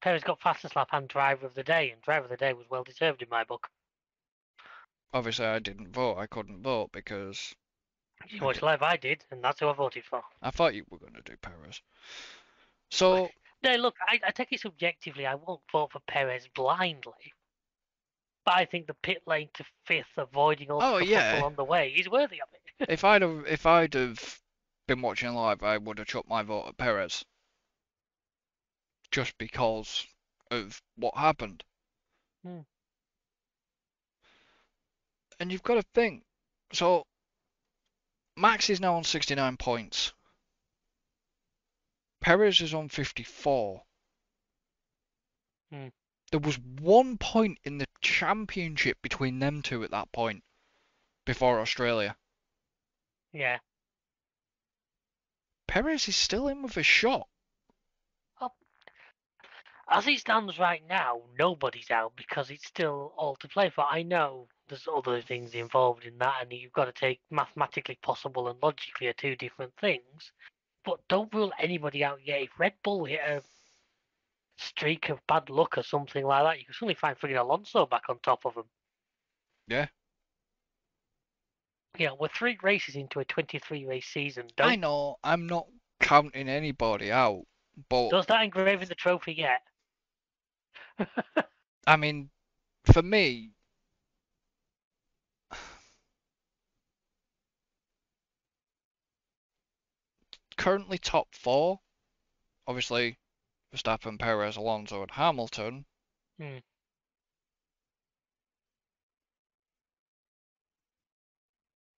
Perez got fastest lap and driver of the day, and driver of the day was well deserved in my book. Obviously, I didn't vote. I couldn't vote because You watched live, I did, and that's who I voted for. I thought you were going to do Perez. So, No, look, I take it subjectively. I won't vote for Perez blindly, but I think the pit lane to fifth, avoiding all the oh kerfuffle yeah, on the way, he's worthy of it. if I'd have been watching live, I would have chucked my vote at Perez just because of what happened. Hmm. And you've got to think. So Max is now on 69 points. Perez is on 54. Hmm. There was 1 point in the championship between them two at that point before Australia. Yeah. Perez is still in with a shot. Well, as it stands right now, nobody's out because it's still all to play for. I know there's other things involved in that, and you've got to take mathematically possible and logically are two different things. But don't rule anybody out yet. If Red Bull hit a streak of bad luck or something like that, you can suddenly find friggin' Alonso back on top of them. Yeah, We're 3 races into a 23 race season. I Don't know. I'm not counting anybody out, but start engraving the trophy yet. I mean, for me, currently top four, obviously Verstappen, Perez, Alonso, and Hamilton, Hmm.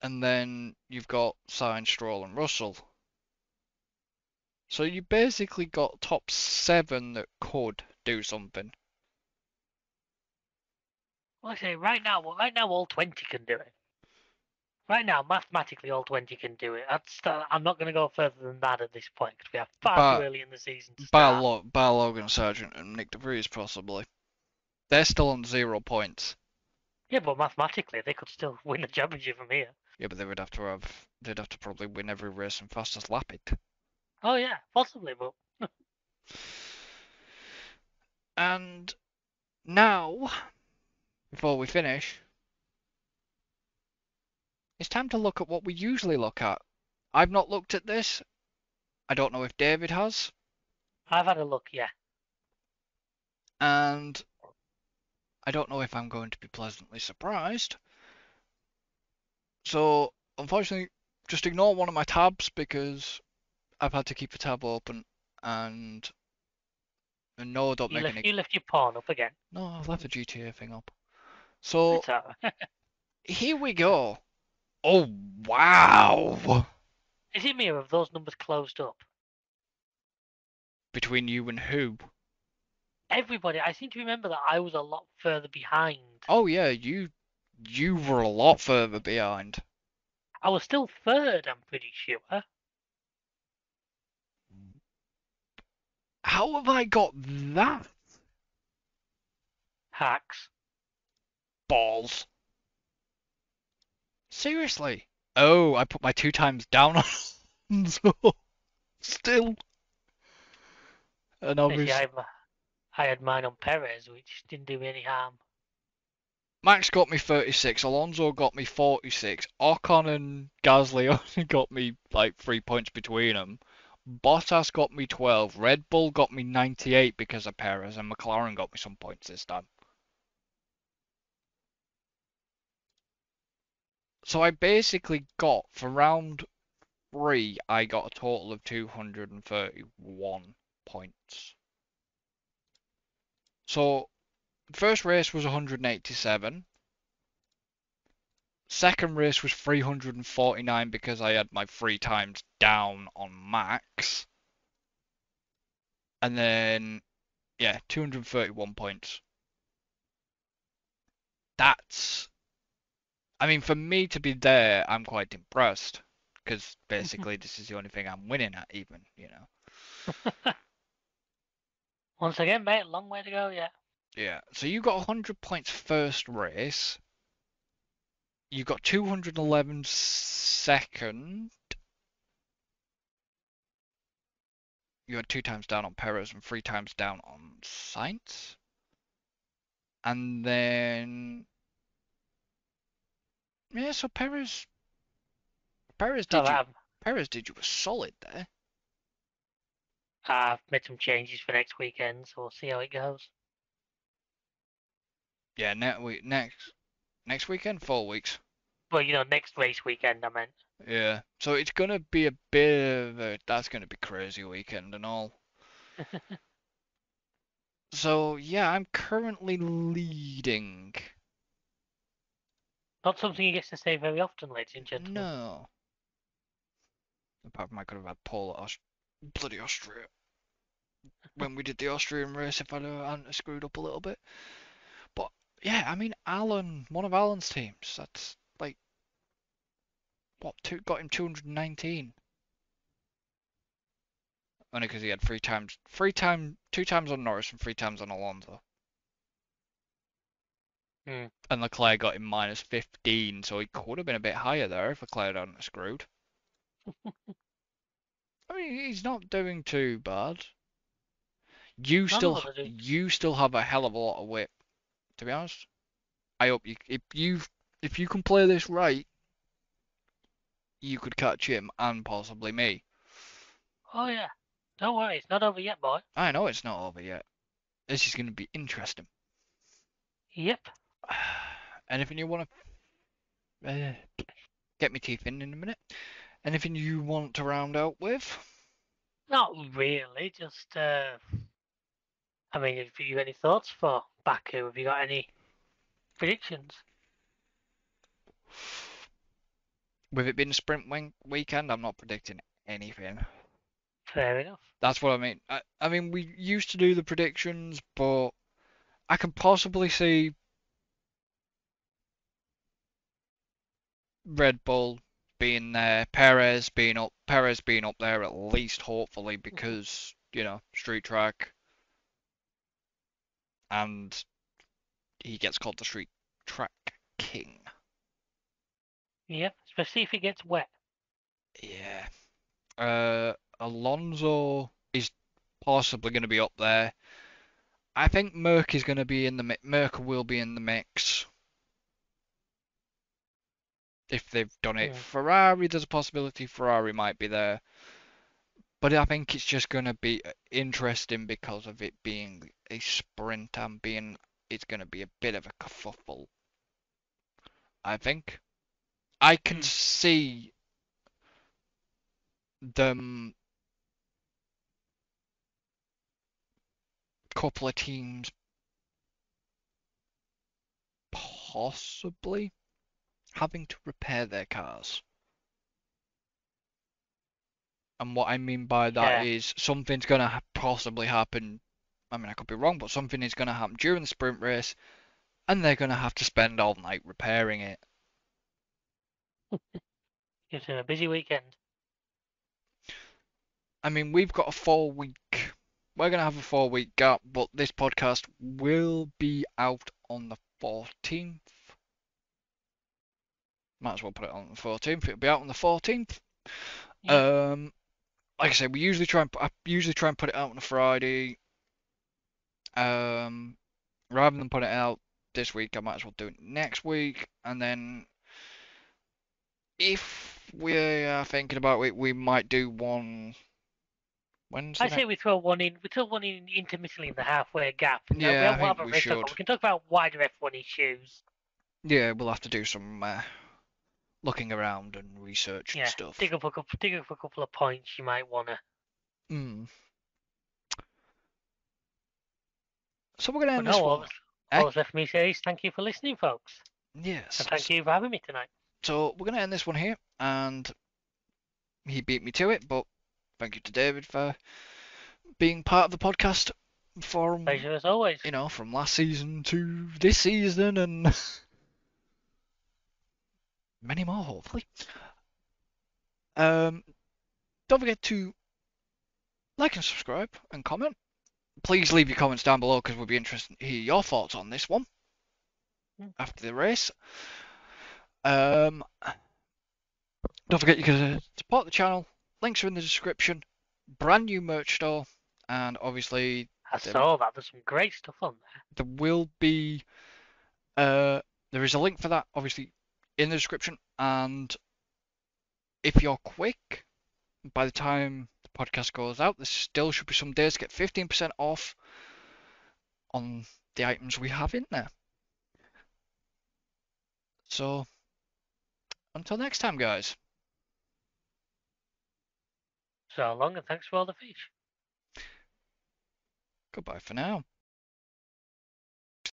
and then you've got Sainz, Stroll, and Russell. So you basically got top seven that could do something. Like I say, right now, all 20 can do it. Right now, mathematically, all 20 can do it. I'm not going to go further than that at this point because we are far too But early in the season to bar, start. Bar Logan Sargent and Nick DeVries possibly. They're still on 0 points. Yeah, but mathematically, they could still win the championship from here. Yeah, but they'd have to probably win every race and fastest lap it. Oh yeah, possibly, but And now, before we finish, it's time to look at what we usually look at. I've not looked at this. I don't know if David has. I've had a look. Yeah, And I don't know if I'm going to be pleasantly surprised. So, unfortunately, just ignore one of my tabs because I've had to keep a tab open. And, no, don't you make lift any. you lift your pawn up again. No, I've left the GTA thing up. So, It's alright. here we go. Oh, wow! Is it me or have those numbers closed up? Between you and who? Everybody, I seem to remember that I was a lot further behind. Oh, yeah, you were a lot further behind. I was still third, I'm pretty sure. How have I got that? Hacks. Balls. Seriously? Oh, I put my 2 times down on so still. And You see, obviously, I had mine on Perez, which didn't do me any harm. Max got me 36, Alonso got me 46, Ocon and Gasly only got me like 3 points between them. Bottas got me 12, Red Bull got me 98 because of Perez, and McLaren got me some points this time. So I basically got, for round 3, I got a total of 231 points. So, first race was 187. Second race was 349 because I had my 3 times down on max. And then, yeah, 231 points. That's, I mean, for me to be there, I'm quite impressed. Because basically, this is the only thing I'm winning at, even. Once again, mate, long way to go yet. Yeah, so you got 100 points first race. You got 211 second. you had 2 times down on Perez and 3 times down on Sainz. And then yeah, so Perez So did you Perez did you a solid there. I've made some changes for next weekend, so we'll see how it goes. Yeah, next weekend, 4 weeks. Well, next race weekend, I meant. Yeah, so it's gonna be a bit of that's gonna be crazy weekend and all. So yeah, I'm currently leading. Not something you get to say very often, ladies and gentlemen. No, apart from I could have had Paul at bloody Austria when we did the Austrian race if I hadn't screwed up a little bit. But yeah, I mean Alan, one of Alan's teams. That's like what got him 219. Only because he had 2 times on Norris and 3 times on Alonso. Hmm. And Leclerc got him minus 15, so he could have been a bit higher there if Leclerc hadn't screwed. I mean, he's not doing too bad. You None of still us are doing. you still have a hell of a lot of whip, to be honest. I hope if you can play this right, you could catch him and possibly me. Oh yeah. Don't worry, it's not over yet, boy. I know it's not over yet. This is going to be interesting. Yep. Anything you want to get me teeth in a minute? Anything you want to round out with? Not really. Just I mean, have you any thoughts for Baku? Have you got any predictions? With it being a sprint weekend, I'm not predicting anything. Fair enough. That's what I mean. I mean, we used to do the predictions, but I can possibly see Red Bull being there, Perez being up there at least, hopefully, because street track, and he gets called the street track king. Yep. Especially if it gets wet. Yeah. Alonso is possibly going to be up there. I think Merc is going to be in the Merc will be in the mix if they've done it. Hmm. Ferrari, there's a possibility Ferrari might be there, but I think it's just going to be interesting because of it being a sprint and it's going to be a bit of a kerfuffle. I think I can Hmm. see them couple of teams possibly having to repair their cars. And what I mean by that Yeah. is something's going to possibly happen. I mean, I could be wrong, but something is going to happen during the sprint race, and they're going to have to spend all night repairing it. Gives him a busy weekend. I mean, we've got a 4 week. We're going to have a 4 week gap, but this podcast will be out on the 14th. Might as well put it on the 14th. It'll be out on the 14th. Yep. Like I said, I usually try and put it out on a Friday. Rather than put it out this week, I might as well do it next week, and then if we are thinking about it, we might do one. When's I the say next? we throw one in. We throw one in intermittently in the halfway gap. No, we Yeah, I won't think have a we race talk, but should. we can talk about wider F1 issues. Yeah, we'll have to do some looking around and research and Yeah. stuff. Dig up a couple of points you might wanna. Mm. So we're gonna But end no, this one. Eh? all that's left for me to say is thank you for listening, folks, Yes. and thank you for having me tonight. So we're gonna end this one here, and he beat me to it, but thank you to David for being part of the podcast from Pleasure as always. from last season to this season and many more hopefully. Don't forget to like and subscribe and comment. Please leave your comments down below because we'll be interested to hear your thoughts on this one Hmm. after the race. Don't forget you can support the channel. Links are in the description. brand new merch store, and obviously I there, saw that. There's some great stuff on there. there will be there is a link for that obviously in the description, and if you're quick, by the time the podcast goes out, there still should be some days to get 15% off on the items we have in there. So until next time, guys, So long and thanks for all the fish. goodbye for now.